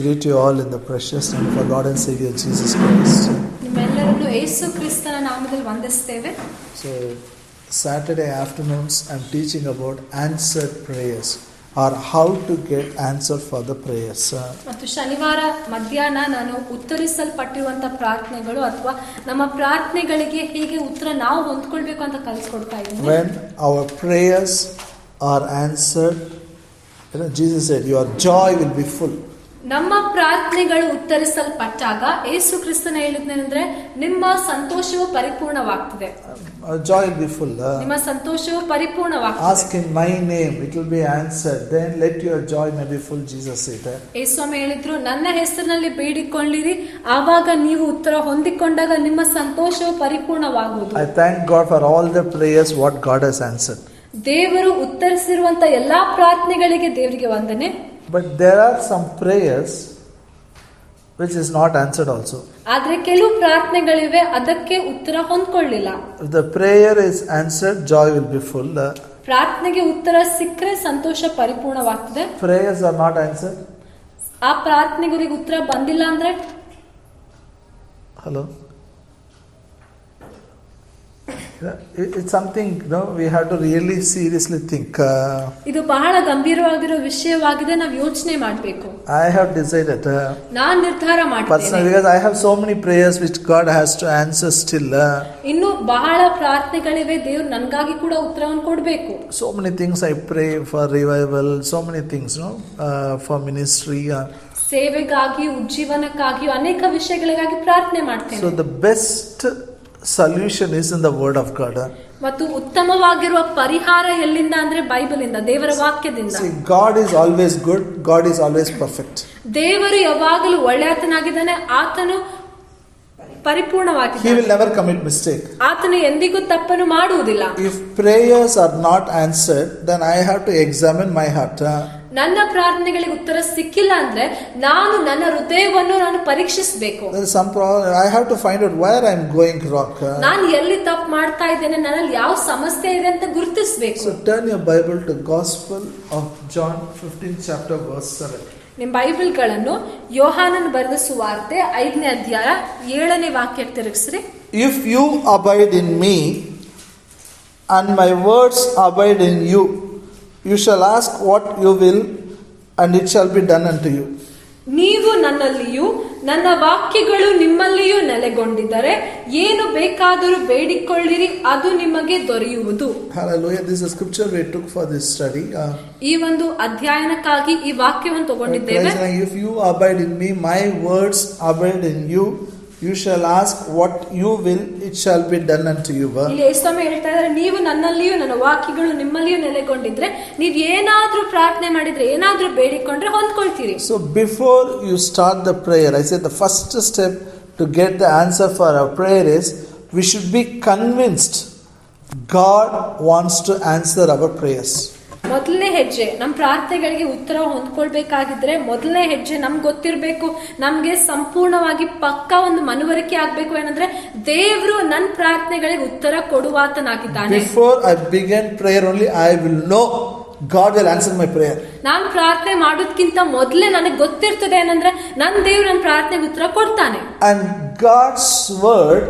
greet you all in the precious name of our Lord and Savior Jesus Christ. ನಿಮ್ಮೆಲ್ಲರನ್ನು ಯೇಸು ಕ್ರಿಸ್ತನ ನಾಮದಲ್ಲಿ ವಂದಿಸುತ್ತೇವೆ. So Saturday afternoons I'm teaching about answered prayers or how to get answer for the prayers. ಮತ್ತು ಶನಿವಾರ ಮಧ್ಯಾಹ್ನ ನಾನು ಉತ್ತರಿಸಲ್ಪಟ್ಟಿರುವಂತಹ ಪ್ರಾರ್ಥನೆಗಳು ಅಥವಾ ನಮ್ಮ ಪ್ರಾರ್ಥನೆಗಳಿಗೆ ಹೇಗೆ ಉತ್ತರ ನಾವು ಹೊಂದ್ಕೊಳ್ಬೇಕು ಅಂತ ಕಲಿಸ್ಕೊಡ್ತಾ ಇದ್ದೀನಿ. When our prayers are answered, Jesus said, your joy will be full. ನಮ್ಮ ಪ್ರಾರ್ಥನೆಗಳು ಉತ್ತರಿಸಲ್ಪಟ್ಟಾಗ ಯೇಸು ಕ್ರಿಸ್ತನ ಹೇಳಿದ್ನೇನೆಂದ್ರೆ ನಿಮ್ಮ ಸಂತೋಷವು ಪರಿಪೂರ್ಣವಾಗ್ತದೆ. Joy will be full. ನಿಮ್ಮ ಸಂತೋಷವು ಪರಿಪೂರ್ಣವಾಗ್ತದೆ. Ask in my name, it will be answered. Then let your joy may be full, Jesus said. ಯೇಸು ಹೇಳಿದ್ರು, ನನ್ನ ಹೆಸರಿನಲ್ಲಿ ಬೇಡಿಕೊಳ್ಳಿರಿ, ಆವಾಗ ನೀವು ಉತ್ತರ ಹೊಂದಿಕೊಂಡಾಗ ನಿಮ್ಮ ಸಂತೋಷವು ಪರಿಪೂರ್ಣವಾಗುವುದು. I thank God for all the prayers what God has answered. ದೇವರು ಉತ್ತರಿಸಿರುವಂತ ಎಲ್ಲಾ ಪ್ರಾರ್ಥನೆಗಳಿಗೆ ದೇವರಿಗೆ ವಂದನೆ. But there are some prayers which is not answered also. ಆದ್ರೆ ಕೆಲವು ಪ್ರಾರ್ಥನೆಗಳಿವೆ ಅದಕ್ಕೆ ಉತ್ತರ ಹೊಂದ್ಕೊಳ್ಳಿಲ್ಲ. If the prayer is answered, joy will be full. ಪ್ರಾರ್ಥನೆಗೆ ಉತ್ತರ ಸಿಕ್ಕರೆ ಸಂತೋಷ ಪರಿಪೂರ್ಣವಾಗ್ತದೆ. Prayers are not answered. ಆ ಪ್ರಾರ್ಥನೆಗಳಿಗೆ ಉತ್ತರ ಬಂದಿಲ್ಲ ಅಂದ್ರೆ Hello. It's something we have to really seriously think. ಇದು ಬಹಳ ಗಂಭೀರವಾಗಿರೋ ವಿಷಯವಾಗಿದೆ, ನಾವು ಯೋಚನೆ ಮಾಡಬೇಕು. I have decided. ನಾನು ನಿರ್ಧಾರ ಮಾಡಿದ್ದೇನೆ. Personally, because I have so many prayers which God has to answer still. ಇನ್ನು ಬಹಳ ಪ್ರಾರ್ಥನೆಗಳಿವೆ, ದೇವರು ನನಗಾಗಿ ಕೂಡ ಉತ್ತರವನ್ನು ಕೊಡಬೇಕು. So many things I pray for revival, so many things, for ministry. ಸೇವೆಗಾಗಿ, ಉಜ್ಜೀವನಕ್ಕಾಗಿ, ಅನೇಕ ವಿಷಯಗಳಿಗಾಗಿ ಪ್ರಾರ್ಥನೆ ಮಾಡ್ತೇನೆ. So the best solution is in the word of God. ಮತ್ತು ಉತ್ತಮವಾಗಿರುವ ಪರಿಹಾರ ಎಲ್ಲಿಂದ ಅಂದ್ರೆ ಬೈಬಲ್ ಇಂದ, ದೇವರ ವಾಕ್ಯದಿಂದ. See, God is always good, God is always perfect. ದೇವರು ಯಾವಾಗಲೂ ಒಳ್ಳೆಯಾತನಾಗಿದ್ದಾನೆ, ಆತನು ಪರಿಪೂರ್ಣವಾಗಿದ್ದಾನೆ. He will never commit mistake. ಆತನು ಎಂದಿಗೂ ತಪ್ಪನ್ನು ಮಾಡುವುದಿಲ್ಲ. If prayers are not answered, then I have to examine my heart. ನನ್ನ ಪ್ರಾರ್ಥನೆಗಳಿಗೆ ಉತ್ತರ ಸಿಕ್ಕಿಲ್ಲ ಅಂದ್ರೆ ನಾನು ನನ್ನ ಹೃದಯವನ್ನು ನಾನು ಪರೀಕ್ಷಿಸಬೇಕು. There is some problem. I have to find out where I am going wrong. ನಾನು ಎಲ್ಲಿ ತಪ್ಪು ಮಾಡ್ತಾ ಇದ್ದೇನೆ, ನನ್ನಲ್ಲಿ ಯಾವ ಸಮಸ್ಯೆ ಇದೆ ಅಂತ ಗುರುತಿಸಬೇಕು. So turn your Bible to Gospel of John 15th chapter verse 7. ನಿಮ್ಮ ಬೈಬಲ್ಗಳನ್ನು ಯೋಹಾನನ ಬರೆದ ಸುವಾರ್ತೆ 5ನೇ ಅಧ್ಯಾಯ 7ನೇ ವಾಕ್ಯ ತಿರುಗಿಸ್ರಿ. If you abide in me and my words abide in you, you shall ask what you will, and it shall be done unto you. ನೀವು ನನ್ನಲ್ಲಿಯೂ ನನ್ನ ವಾಕ್ಯಗಳು ನಿಮ್ಮಲ್ಲಿಯೂ ನೆಲೆಗೊಂಡಿದ್ದರೆ ಏನು ಬೇಕಾದರೂ ಬೇಡಿಕೊಳ್ಳಿರಿ, ಅದು ನಿಮಗೆ ದೊರೆಯುವುದು. Hallelujah. This is a scripture we took for this study. ಈ ಒಂದು ಅಧ್ಯಯನಕ್ಕಾಗಿ ಈ ವಾಕ್ಯವನ್ನು ತಗೊಂಡಿದ್ದೇವೆ. If you abide in me, my words abide in you, you shall ask what you will, it shall be done unto you. ಇಲ್ಲಿ ಯೇಸು ಹೇಳ್ತಾ ಇದ್ದಾರೆ, ನೀವು ನನ್ನಲ್ಲಿಯೂ ನನ್ನ ವಾಕ್ಯಗಳು ನಿಮ್ಮಲ್ಲಿಯೂ ನೆಲೆಗೊಂಡಿದ್ರೆ ನೀವು ಏನಾದ್ರೂ ಪ್ರಾರ್ಥನೆ ಮಾಡಿದ್ರೆ, ಏನಾದ್ರೂ ಬೇಡಿಕೊಂಡ್ರೆ ಹೊಂದ್ಕೊಳ್ತೀರಿ. So before you start the prayer, I said the first step to get the answer for our prayer is we should be convinced God wants to answer our prayers. ಮೊದಲನೇ ಹೆಜ್ಜೆ ನಮ್ಮ ಪ್ರಾರ್ಥನೆಗಳಿಗೆ ಉತ್ತರ ಹೊಂದ್ಕೊಳ್ಬೇಕಾಗಿದ್ರೆ ಮೊದಲನೇ ಹೆಜ್ಜೆ ನಮ್ಗೆ ಗೊತ್ತಿರಬೇಕು, ನಮ್ಗೆ ಸಂಪೂರ್ಣವಾಗಿ ಪಕ್ಕಾ ಒಂದು ಮನವರಿಕೆ ಆಗ್ಬೇಕು. ಏನಂದ್ರೆ ದೇವರು ನನ್ನ ಪ್ರಾರ್ಥನೆಗಳಿಗೆ ಉತ್ತರ ಕೊಡುವಾತನಾಗಿದ್ದಾನೆ. Before I begin prayer only I will know God will answer my prayer. ನಾನು ಪ್ರಾರ್ಥನೆ ಮಾಡೋದಕ್ಕಿಂತ ಮೊದಲೇ ನನಗೆ ಗೊತ್ತಿರ್ತದೆ ಏನಂದ್ರೆ ನನ್ನ ದೇವರು ನನ್ನ ಪ್ರಾರ್ಥನೆಗೆ ಉತ್ತರ ಕೊಡ್ತಾನೆ. And God's word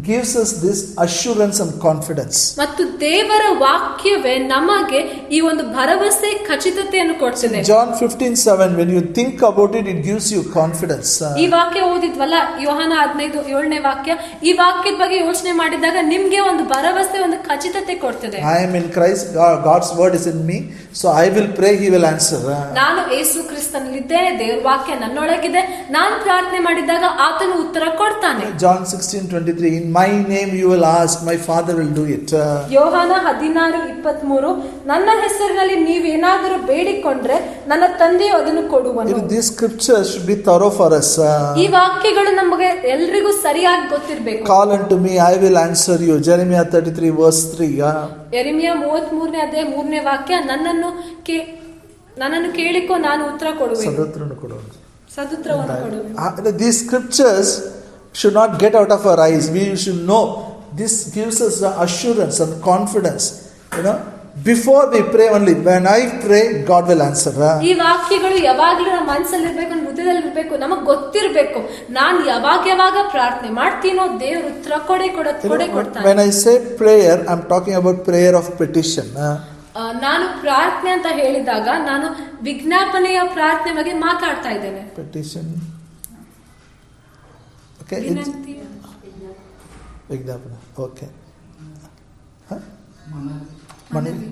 gives us this assurance and confidence. ಮತ್ತು ದೇವರ ವಾಕ್ಯವೇ ನಮಗೆ ಈ ಒಂದು ಭರವಸೆ, ಖಚಿತತೆಯನ್ನು ಕೊಡ್ತದೆ. John 15:7, when you think about it, it gives you confidence. ಈ ವಾಕ್ಯ ಓದಿದ್ವಲ್ಲ, ಯೋಹಾನ 15:7ನೇ ವಾಕ್ಯ, ಈ ವಾಕ್ಯದ ಬಗ್ಗೆ ಯೋಚನೆ ಮಾಡಿದಾಗ ನಿಮ್ಗೆ ಒಂದು ಭರವಸೆ, ಒಂದು ಖಚಿತತೆ ಕೊಡ್ತದೆ. I am in Christ, God's word is in me, so I will pray, he will answer. ನಾನು ಯೇಸು ಕ್ರಿಸ್ತನಲ್ಲಿದ್ದೇನೆ, ದೇವರ ವಾಕ್ಯ ನನ್ನೊಳಗಿದೆ, ನಾನು ಪ್ರಾರ್ಥನೆ ಮಾಡಿದಾಗ ಆತನು ಉತ್ತರ ಕೊಡ್ತಾನೆ. John 16:23, in my name you will ask, my father will do it. ಯೋಹಾನ 16:23, ನನ್ನ ಹೆಸರಿನಲ್ಲಿ ನೀವೇನಾದರೂ ಬೇಡಿಕೊಂಡ್ರೆ ನನ್ನ ತಂದೆಯು ಅದನ್ನು ಕೊಡುವನು. These scriptures should be thorough for us. ಈ ವಾಕ್ಯಗಳು ನಮಗೆ ಎಲ್ರಿಗೂ ಸರಿಯಾಗಿ ಗೊತ್ತಿರಬೇಕು. Call unto me, I will answer you. Jeremiah 33 verse 3. ಯೆರೆಮೀಯ 33ನೇ ಅಧ್ಯಾಯ 3ನೇ ವಾಕ್ಯ, ನನ್ನನ್ನು ಕೇಳಿಕೋ, ನಾನು ಉತ್ತರ ಕೊಡುವೆನು. ಸದುತ್ತರವನ್ನು ಕೊಡುವೆನು. These scriptures should not get out of our eyes. We should know this gives us the assurance and confidence. before we pray only. When I pray, God will answer. ಈ ವಾಕ್ಯಗಳು ಯಾವಾಗಲೂ ನಮ್ಮ ಮನಸ್ಸಲ್ಲಿ ಇರ್ಬೇಕು, ನಮ್ಮ ಹೃದಯದಲ್ಲಿ ಇರ್ಬೇಕು, ನಮಗ್ ಗೊತ್ತಿರ್ಬೇಕು. ನಾನು ಯಾವಾಗ ಪ್ರಾರ್ಥನೆ ಮಾಡ್ತೀನೋ ದೇವ್ರ ಉತ್ತರ ಕೊಡೇ ಕೊಡ್ತಾನೆ. When I say prayer, I'm talking about prayer of petition. ನಾನು ಪ್ರಾರ್ಥನೆ ಅಂತ ಹೇಳಿದಾಗ ನಾನು ವಿಜ್ಞಾಪನೆಯ ಪ್ರಾರ್ಥನೆ ಬಗ್ಗೆ ಮಾತಾಡ್ತಾ ಇದ್ದೇನೆ. Petition. Okay. ವಿಜ್ಞಾಪನೆ. Okay. ಮನವಿ.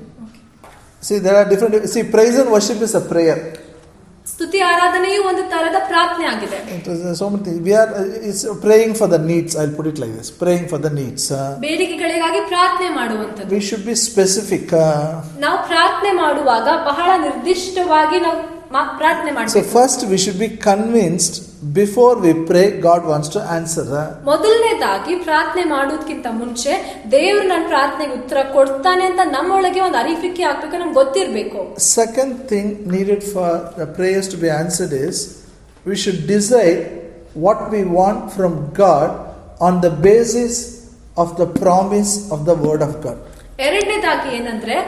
See, there are different. See, praise and worship is a prayer. ಸ್ತುತಿ ಆರಾಧನೆಯು ಒಂದು ತರದ ಪ್ರಾರ್ಥನೆ ಆಗಿದೆ. It is so many things. We are it's praying for the needs. I'll put it like this: praying for the needs. ಬೇಡಿಕೆಗಳಿಗಾಗಿ ಪ್ರಾರ್ಥನೆ ಮಾಡುವಂತದ್ದು. We should be specific. ನಾವು ಪ್ರಾರ್ಥನೆ ಮಾಡುವಾಗ ಬಹಳ ನಿರ್ದಿಷ್ಟವಾಗಿ ನಾವು ಪ್ರಾರ್ಥನೆ ಮಾಡಬೇಕು. So first we should be convinced before we pray God wants to answer. ಮೊದಲನೇದಾಗಿ ಪ್ರಾರ್ಥನೆ ಮಾಡೋದಕ್ಕಿಂತ ಮುಂಚೆ ದೇವರು ನನ್ನ ಪ್ರಾರ್ಥನೆಗೆ ಉತ್ತರ ಕೊಡ್ತಾನೆ ಅಂತ ನಮ್ಮೊಳಗೆ ಒಂದು ಅರಿವಿಕೆ ಆಗ್ಬೇಕು, ನಮ್ಗೆ ಗೊತ್ತಿರಬೇಕು. Second thing needed for the prayers to be answered is we should decide what we want from God on the basis of the promise of the word of God. ಎರಡನೇದಾಗಿ ಏನಂದ್ರೆ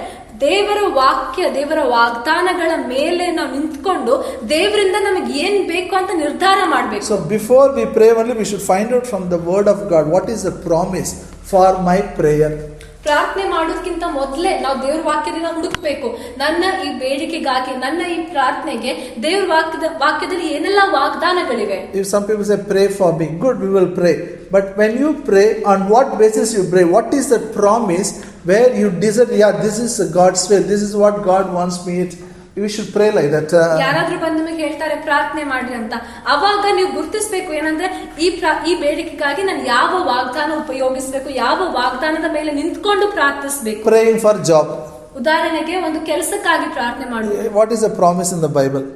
ದೇವರ ವಾಕ್ಯ, ದೇವರ ವಾಗ್ದಾನಗಳ ಮೇಲೆ ನಾವು ನಿಂತ್ಕೊಂಡು ದೇವರಿಂದ ನಮಗೆ ಏನ್ ಬೇಕು ಅಂತ ನಿರ್ಧಾರ ಮಾಡಬೇಕು. So before we pray only we should find out from the word of God what is the promise for my prayer. ಪ್ರಾರ್ಥನೆ ಮಾಡೋದಕ್ಕಿಂತ ಮೊದಲೇ ನಾವು ದೇವ್ರ ವಾಕ್ಯದಿಂದ ಹುಡುಕ್ಬೇಕು. ನನ್ನ ಈ ಬೇಡಿಕೆಗಾಗಿ, ನನ್ನ ಈ ಪ್ರಾರ್ಥನೆಗೆ ದೇವ್ರ ವಾಕ್ಯದಲ್ಲಿ ಏನೆಲ್ಲ ವಾಗ್ದಾನಗಳಿವೆ. If some people say pray for me, good, we will pray. But when you pray, on what basis you pray? What is the promise where you decide, yeah, this is God's will, this is what God wants me to. We should pray like that. ಯಾರಾದ್ರೂ ಬಂದು ನಿಮಗೆ ಹೇಳ್ತಾರೆ ಪ್ರಾರ್ಥನೆ ಮಾಡ್ರಿ ಅಂತ, ಅವಾಗ ನೀವು ಗುರುತಿಸಬೇಕು ಏನಂದ್ರೆ ಈ ಬೇಡಿಕೆಗಾಗಿ ನಾನು ಯಾವ ವಾಗ್ದಾನ ಉಪಯೋಗಿಸಬೇಕು, ಯಾವ ವಾಗ್ದಾನದ ಮೇಲೆ ನಿಂತ್ಕೊಂಡು ಪ್ರಾರ್ಥಿಸಬೇಕು. Praying for job. ಉದಾಹರಣೆಗೆ ಒಂದು ಕೆಲಸಕ್ಕಾಗಿ ಪ್ರಾರ್ಥನೆ ಮಾಡುವುದು. What is the promise in the Bible?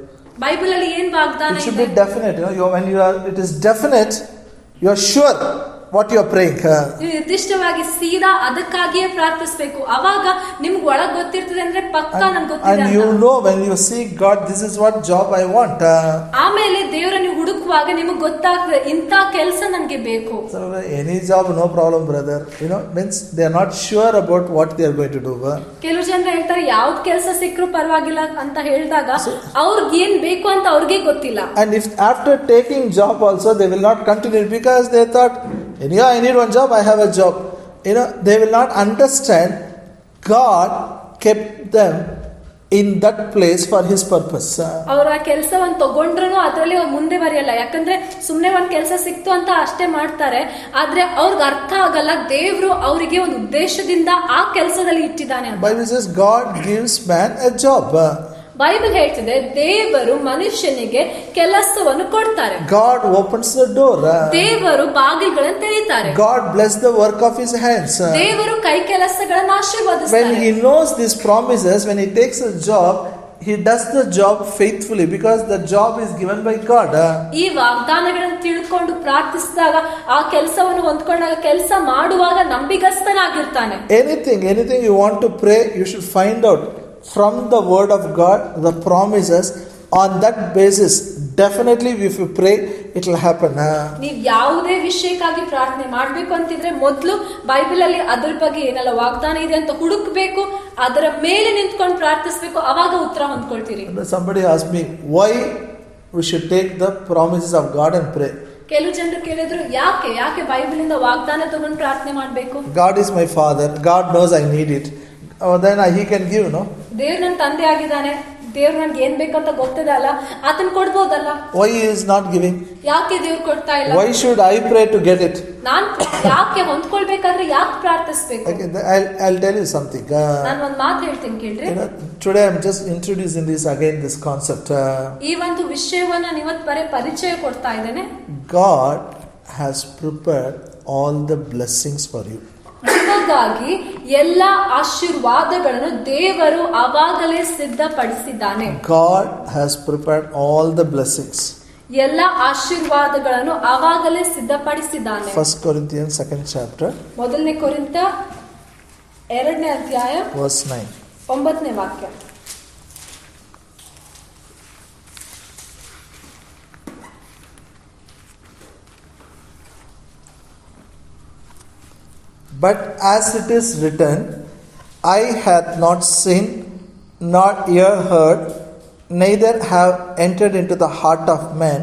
Bible ಅಲ್ಲಿ ಏನ್ ವಾಗ್ದಾನ It should ಇದೆ? be definite. When you are, it is definite. You are sure what you are praying. ನೀವು ನಿರ್ದಿಷ್ಟವಾಗಿ ಸೀದಾ ಅದಕ್ಕಾಗಿಯೇ ಪ್ರಾರ್ಥಿಸಬೇಕು. ಅವಾಗ ನಿಮ್ಗೆ ಒಳಗ್ ಗೊತ್ತಿರ್ತದೆ ಅಂದ್ರೆ ಪಕ್ಕ ನನ್ಗೆ ಗೊತ್ತಿದೆ. And you know when you seek God, this is what job I want. ಆಮೇಲೆ ದೇವರ ನೀವು ಹುಡುಕುವಾಗ ನಿಮಗೆ ಗೊತ್ತಾಗ್ತದೆ ಇಂಥ ಕೆಲಸ ನನ್ಗೆ ಬೇಕು. So any job, no problem, brother. Means they are not sure about what they are going to do. ಕೆಲವು ಜನ ಹೇಳ್ತಾರೆ ಯಾವ್ದು ಕೆಲಸ ಸಿಕ್ಕರೂ ಪರವಾಗಿಲ್ಲ ಅಂತ ಹೇಳಿದಾಗ ಅವ್ರಿಗೆ ಏನ್ ಬೇಕು ಅಂತ ಅವ್ರಿಗೆ ಗೊತ್ತಿಲ್ಲ. And if after taking job also they will not continue because they thought, yeah, I need one job, I have a job. They will not understand God kept them in that place for his purpose. ಅವ್ರ ಆ ಕೆಲಸವನ್ನು ತಗೊಂಡ್ರು ಅದರಲ್ಲಿ ಮುಂದೆ ಬರೆಯಲ್ಲ. ಯಾಕಂದ್ರೆ ಸುಮ್ನೆ ಒಂದ್ ಕೆಲಸ ಸಿಕ್ತು ಅಂತ ಅಷ್ಟೇ ಮಾಡ್ತಾರೆ. ಆದ್ರೆ ಅವ್ರಿಗೆ ಅರ್ಥ ಆಗಲ್ಲ ದೇವ್ರು ಅವರಿಗೆ ಒಂದು ಉದ್ದೇಶದಿಂದ ಆ ಕೆಲಸದಲ್ಲಿ ಇಟ್ಟಿದ್ದಾನೆ ಅಂತ. Bible says God gives man a job. Bible ಹೇಳ್ತಿದೆ ದೇವರು ಮನುಷ್ಯನಿಗೆ ಕೆಲಸವನ್ನು ಕೊಡ್ತಾರೆ. God opens the door. ದೇವರು ಬಾಗಿಲುಗಳನ್ನು ತೆರೀತಾರೆ. God bless the work of his hands. ದೇವರು ಕೈ ಕೆಲಸಗಳನ್ನು ಆಶೀರ್ವದಿಸ್ತಾರೆ. When he knows these promises, when he takes a job, he does the job faithfully because the job is given by God. ಈ ವಾಗ್ದಾನಗಳನ್ನು ತಿಳ್ಕೊಂಡು ಪ್ರಾರ್ಥಿಸಿದಾಗ ಆ ಕೆಲಸವನ್ನು ಹೊಂದ್ಕೊಂಡಾಗ ಕೆಲಸ ಮಾಡುವಾಗ ನಂಬಿಗಸ್ತನಾಗಿರ್ತಾನೆ. Anything you want to pray, you should find out from the word of God the promises. On that basis definitely if you pray it will happen. ನೀವು ಯಾವುದೇ ವಿಷಯಕ್ಕಾಗಿ ಪ್ರಾರ್ಥನೆ ಮಾಡಬೇಕು ಅಂತಿದ್ರೆ ಮೊದಲು ಬೈಬಲ್ ಅಲ್ಲಿ ಅದ್ರ ಬಗ್ಗೆ ಏನೆಲ್ಲ ವಾಗ್ದಾನ ಇದೆ ಅಂತ ಹುಡುಕಬೇಕು, ಅದರ ಮೇಲೆ ನಿಂತ್ಕೊಂಡು ಪ್ರಾರ್ಥಿಸಬೇಕು, ಅವಾಗ ಉತ್ತರ ಹೊಂದ್ಕೊಳ್ತೀರಿ. Somebody asked me why we should take the promises of God and pray. ಕೆಲವು ಜನರು ಕೇಳಿದ್ರು ಯಾಕೆ ಬೈಬಲ್ ಇಂದ ವಾಗ್ದಾನ ತಗೊಂಡು ಪ್ರಾರ್ಥನೆ ಮಾಡಬೇಕು? God is my father, God knows I need it. Then he can give, no? ದೇವ್ರು ನನ್ನ ತಂದೆ ಆಗಿದ್ದಾನೆ, ದೇವ್ರು ನನ್ಗೆ ಏನ್ ಬೇಕಂತ ಗೊತ್ತಿದೆ ಅಲ್ಲ, ಆತನ ಕೊಡ್ಬೋದಲ್ಲ. Why he is not giving? ಯಾಕೆ ದೇವ್ರು ಕೊಡ್ತಾ ಇಲ್ಲ? Why should I pray to get it? ನಾನ್ ಯಾಕೆ ಹೊಂದ್ಕೊಳ್ಬೇಕಾದ್ರೆ ಯಾಕೆ ಪ್ರಾರ್ಥಿಸಬೇಕು? Okay, I'll tell you something. ನಾನು ಒಂದು ಮಾತು ಹೇಳ್ತೀನಿ ಕೇಳ್ರಿ. Today I'm just introducing this concept. ಈ ಒಂದು ವಿಷಯವನ್ನ ಇವತ್ತು ಪರಿಚಯ ಕೊಡ್ತಾ ಇದ್ದೇನೆ. God has prepared all the blessings for you. ನಿಮಗಾಗಿ ಎಲ್ಲ ಆಶೀರ್ವಾದಗಳನ್ನು ದೇವರು ಆವಾಗಲೇ ಸಿದ್ಧಪಡಿಸಿದ್ದಾನೆ. God has prepared all the blessings. ಎಲ್ಲ ಆಶೀರ್ವಾದಗಳನ್ನು ಆವಾಗಲೇ ಸಿದ್ಧಪಡಿಸಿದ್ದಾನೆ. 1 Corinthians 2nd chapter. ಮೊದಲನೇ ಕೊರಿಂಥ 2ನೇ ಅಧ್ಯಾಯ verse 9. 9ನೇ ವಾಕ್ಯ. But as it is written, eye hath not seen, nor ear heard, neither have entered into the heart of man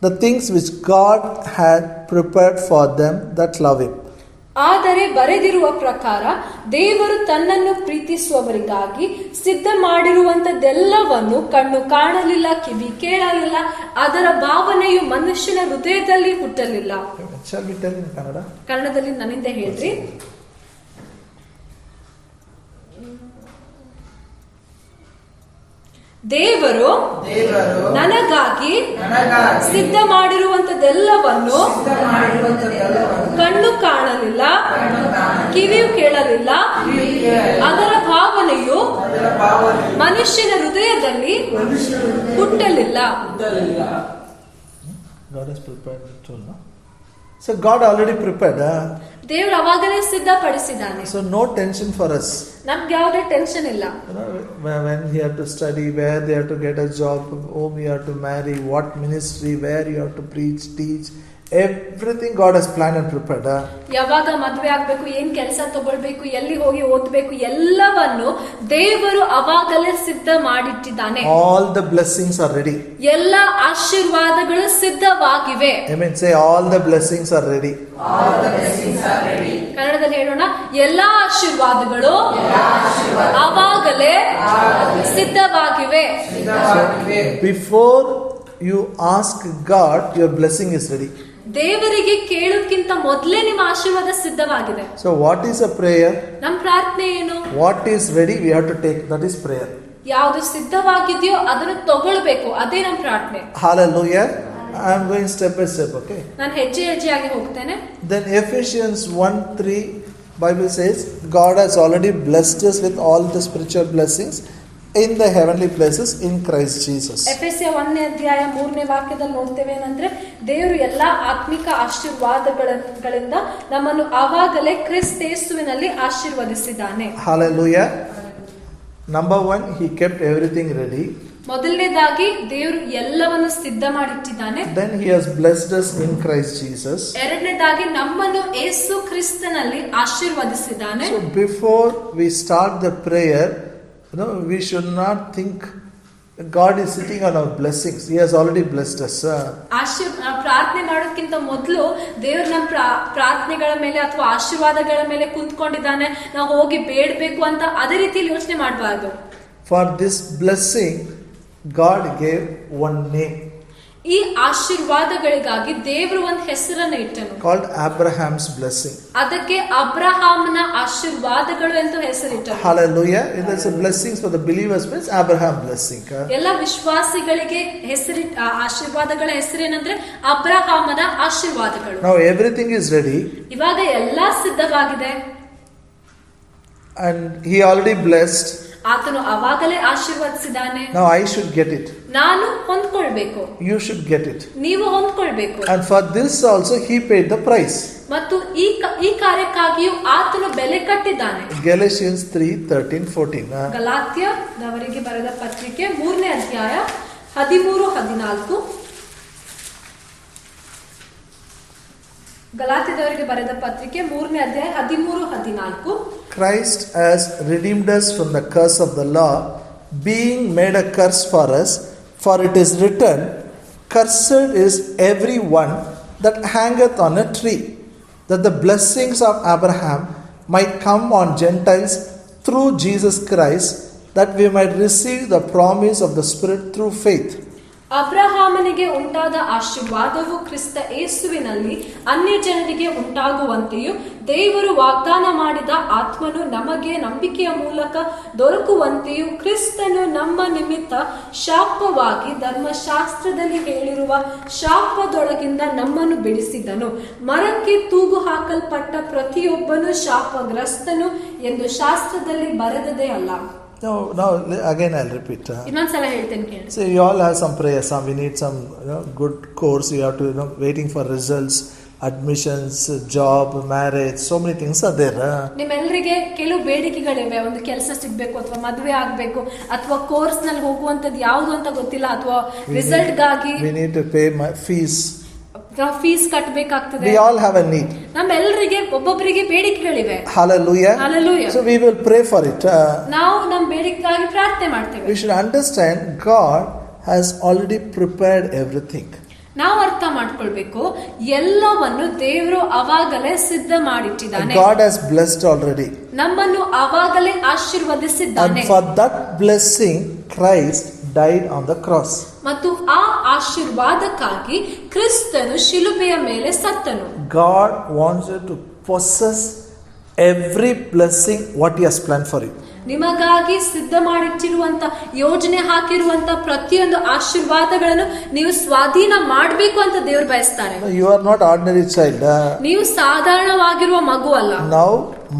the things which God had prepared for them that love him. ಆದರೆ ಬರೆದಿರುವ ಪ್ರಕಾರ ದೇವರು ತನ್ನನ್ನು ಪ್ರೀತಿಸುವವರಿಗಾಗಿ ಸಿದ್ಧ ಮಾಡಿರುವಂತದ್ದೆಲ್ಲವನ್ನು ಕಣ್ಣು ಕಾಣಲಿಲ್ಲ, ಕಿವಿ ಕೇಳಲಿಲ್ಲ, ಅದರ ಭಾವನೆಯು ಮನುಷ್ಯನ ಹೃದಯದಲ್ಲಿ ಹುಟ್ಟಲಿಲ್ಲ. ಕನ್ನಡದಲ್ಲಿ ನನ್ನಿಂದ ಹೇಳ್ರಿ. ದೇವರು ನನಗಾಗಿ ಸಿದ್ಧ ಮಾಡಿರುವಂತದ್ದೆಲ್ಲವನ್ನು ಕಣ್ಣು ಕಾಣಲಿಲ್ಲ, ಕಿವಿಯು ಕೇಳಲಿಲ್ಲ, ಅದರ ಭಾವನೆಯು ಮನುಷ್ಯನ ಹೃದಯದಲ್ಲಿ ಹುಟ್ಟಲಿಲ್ಲ. So God already prepared. ದೇವರು ಅವಾಗಲೇ ಸಿದ್ಧಪಡಿಸಿದ್ದಾನೆ. So no tension for us. ನಮ್ಗೆ ಯಾವುದೇ ಟೆನ್ಷನ್ ಇಲ್ಲ. When you have to study, where they have to get a job, whom you have to marry, what ministry, where you have to preach, teach, everything God has planned and prepared. ಯಾವಾಗ ಮದುವೆ ಆಗ್ಬೇಕು, ಏನ್ ಕೆಲಸ ತಗೊಳ್ಬೇಕು, ಎಲ್ಲಿ ಹೋಗಿ ಓದ್ಬೇಕು, ಎಲ್ಲವನ್ನು ದೇವರು ಅವಾಗಲೇ ಸಿದ್ಧ ಮಾಡಿಟ್ಟಿದ್ದಾನೆ. All the blessings are ready. ಎಲ್ಲ ಆಶೀರ್ವಾದಗಳು ಸಿದ್ಧವಾಗಿವೆ. Amen. Say all the blessings are ready. All the blessings are ready. ಕನ್ನಡದಲ್ಲಿ ಹೇಳೋಣ, ಎಲ್ಲಾ ಆಶೀರ್ವಾದಗಳು ಅವಾಗಲೇ ಸಿದ್ಧವಾಗಿವೆ. Before you ask God, your blessing is ready. ದೇವರಿಗೆ ಕೇಳೋಕ್ಕಿಂತ ಮೊದಲೇ ನಿಮ್ಮ ಆಶೀರ್ವಾದ ಸಿದ್ಧವಾಗಿದೆ. So what is a prayer? ನಮ್ಮ ಪ್ರಾರ್ಥನೆ ಏನು? What is ready we have to take, that is prayer. ಯಾವುದು ಸಿದ್ಧವಾಗಿದೆಯೋ ಅದನ್ನು ತಗೊಳ್ಬೇಕು, ಅದೇ ನಮ್ಮ ಪ್ರಾರ್ಥನೆ. Hallelujah. I am going step by step, okay? ನಾನು ಹೆಜ್ಜೆ ಹೆಜ್ಜೆಯಾಗಿ ಹೋಗ್ತೇನೆ. Then Ephesians 1:3 Bible says God has already blessed us with all the spiritual blessings in the heavenly places in Christ Jesus. ಎಫೆಸ್ಯ 1ನೇ ಅಧ್ಯಾಯ 3ನೇ ವಾಕ್ಯದಲ್ಲಿ ನೋಡ್ತೇವೆ ಏನಂದ್ರೆ, ದೇವರು ಎಲ್ಲಾ ಆತ್ಮಿಕ ಆಶೀರ್ವಾದಗಳಿಂದ ನಮ್ಮನ್ನು ಆವಾಗಲೇ ಕ್ರಿಸ್ತ ಯೇಸುವಿನಲ್ಲಿ ಆಶೀರ್ವದಿಸಿದ್ದಾನೆ. Hallelujah. Number 1, he kept everything ready. ಮೊದಲನೇದಾಗಿ ದೇವರು ಎಲ್ಲವನ್ನು ಸಿದ್ಧ ಮಾಡಿಟ್ಟಿದ್ದಾನೆ. Then he has blessed us in Christ Jesus. ಎರಡನೇದಾಗಿ ನಮ್ಮನ್ನು ಯೇಸು ಕ್ರಿಸ್ತನಲ್ಲಿ ಆಶೀರ್ವದಿಸಿದ್ದಾನೆ. So before we start the prayer, we should not think God is sitting on our blessings. He has already blessed us. ಪ್ರಾರ್ಥನೆ ಮಾಡೋದಕ್ಕಿಂತ ಮೊದಲು ದೇವರು ನಮ್ಮ ಪ್ರಾರ್ಥನೆಗಳ ಮೇಲೆ ಅಥವಾ ಆಶೀರ್ವಾದಗಳ ಮೇಲೆ ಕುಂತ್ಕೊಂಡಿದ್ದಾನೆ, ನಾವು ಹೋಗಿ ಬೇಡಬೇಕು ಅಂತ ಅದೇ ರೀತಿಯಲ್ಲಿ ಯೋಚನೆ ಮಾಡಬಾರ್ದು. For this blessing, God gave one name. ಈ ಆಶೀರ್ವಾದಗಳಿಗಾಗಿ ದೇವರು ಒಂದು ಹೆಸರನ್ನು ಇಟ್ಟನು, called Abraham's blessing. ಅದಕ್ಕೆ ಅಬ್ರಹಾಮನ ಆಶೀರ್ವಾದಗಳು ಎಂದು ಹೆಸರಿಟ್ಟನು. Hallelujah. It is a blessings for the believers, means Abraham blessing. ಎಲ್ಲ ವಿಶ್ವಾಸಿಗಳಿಗೆ ಆಶೀರ್ವಾದಗಳ ಹೆಸರೇನಂದ್ರೆ ಅಬ್ರಹಾಮನ ಆಶೀರ್ವಾದಗಳು. Now everything is ready. ಇವಾಗ ಎಲ್ಲಾ ಸಿದ್ಧವಾಗಿದೆ. And he already blessed. ಆತನು ಅವಾಗಲೇ ಆಶೀರ್ವದಿಸಿದ್ದಾನೆ. Now I should get it. ನಾನು ಹೊಂದ್ಕೊಳ್ಬೇಕು. You should get it. ನೀವು ಹೊಂದ್ಕೊಳ್ಬೇಕು. And for this also he paid the price. ಮತ್ತು ಈ ಕಾರ್ಯಕ್ಕಾಗಿಯೂ ಆತನು ಬೆಲೆ ಕಟ್ಟಿದ್ದಾನೆ. Galatians 3:13-14. ಗಲಾತ್ಯದವರಿಗೆ ಬರೆದ ಪತ್ರಿಕೆ 3ನೇ ಅಧ್ಯಾಯ 13-14. ಗಲಾತ್ಯದವರಿಗೆ ಬರೆದ ಪತ್ರಿಕೆ 3ನೇ ಅಧ್ಯಾಯ 13-14. Christ has redeemed us from the curse of the law, being made a curse for us, for it is written, cursed is every one that hangeth on a tree, that the blessings of Abraham might come on Gentiles through Jesus Christ, that we might receive the promise of the Spirit through faith. ಅಬ್ರಹಾಮನಿಗೆ ಉಂಟಾದ ಆಶೀರ್ವಾದವು ಕ್ರಿಸ್ತ ಯೇಸುವಿನಲ್ಲಿ ಅನ್ಯ ಜನರಿಗೆ ಉಂಟಾಗುವಂತೆಯೂ ದೇವರು ವಾಗ್ದಾನ ಮಾಡಿದ ಆತ್ಮನು ನಮಗೆ ನಂಬಿಕೆಯ ಮೂಲಕ ದೊರಕುವಂತೆಯೂ ಕ್ರಿಸ್ತನು ನಮ್ಮ ನಿಮಿತ್ತ ಶಾಪವಾಗಿ ಧರ್ಮಶಾಸ್ತ್ರದಲ್ಲಿ ಹೇಳಿರುವ ಶಾಪದೊಳಗಿಂದ ನಮ್ಮನ್ನು ಬಿಡಿಸಿದನು. ಮರಕ್ಕೆ ತೂಗು ಹಾಕಲ್ಪಟ್ಟ ಪ್ರತಿಯೊಬ್ಬನು ಶಾಪಗ್ರಸ್ತನು ಎಂದು ಶಾಸ್ತ್ರದಲ್ಲಿ ಬರೆದದೇ ಅಲ್ಲ. Now again I'll repeat. ಇನ್ನೊಂದ್ಸಲ ಹೇಳ್ತೇನೆ ಕೇಳಿ. So you all have some prayers. We need some good course. You have to waiting for results, admissions, job, marriage. So many things are there. ನಿಮ್ಮೆಲ್ಲರಿಗೆ ಕೆಲವು ಬೇಡಿಕೆಗಳಿವೆ. ಒಂದು ಕೆಲಸ ಸಿಗ್ಬೇಕು, ಅಥವಾ ಮದುವೆ ಆಗ್ಬೇಕು, ಅಥವಾ ಕೋರ್ಸ್ ನಲ್ಲಿ ಹೋಗುವಂತದ್ದು ಯಾವುದು ಅಂತ ಗೊತ್ತಿಲ್ಲ, ಅಥವಾ ರಿಸಲ್ಟ್ ಗಾಗಿ we need to pay my fees. Fees ಕಟ್ಟಬೇಕಾಗ್ತದೆ. We all have a need. ನಮ್ಮೆಲ್ಲರಿಗೆ ಒಬ್ಬೊಬ್ಬರಿಗೆ ಬೇಡಿಕೆಗಳಿವೆ. Hallelujah. Hallelujah. So we will pray for it. ನಾವು ನಮ್ಮ ಬೇಡಿಕೆಗಾಗಿ ಪ್ರಾರ್ಥನೆ ಮಾಡ್ತೇವೆ. We should understand God has already prepared everything. ನಾವು ಅರ್ಥ ಮಾಡ್ಕೊಳ್ಬೇಕು, ಎಲ್ಲವನ್ನು ದೇವರು ಅವಾಗಲೇ ಸಿದ್ಧ ಮಾಡಿಟ್ಟಿದ್ದಾನೆ. God has blessed already. ನಮ್ಮನ್ನು ಅವಾಗಲೇ ಆಶೀರ್ವದಿಸಿದ್ದಾನೆ. And for that blessing, Christ died on the cross. ಮತ್ತು ಆ ಆಶೀರ್ವಾದಕ್ಕಾಗಿ ಕ್ರಿಸ್ತನು ಶಿಲುಬೆಯ ಮೇಲೆ ಸತ್ತನು. God wants you to possess every blessing what He has planned for you. ನಿಮಗಾಗಿ ಸಿದ್ಧ ಮಾಡಿಟ್ಟಿರುವಂತ, ಯೋಜನೆ ಹಾಕಿರುವಂತ ಪ್ರತಿಯೊಂದು ಆಶೀರ್ವಾದಗಳನ್ನು ನೀವು ಸ್ವಾಧೀನ ಮಾಡಬೇಕು ಅಂತ ದೇವರು ಬಯಸ್ತಾನೆ. You are not ordinary child. ನೀವು ಸಾಧಾರಣವಾಗಿರುವ ಮಗು ಅಲ್ಲ. Now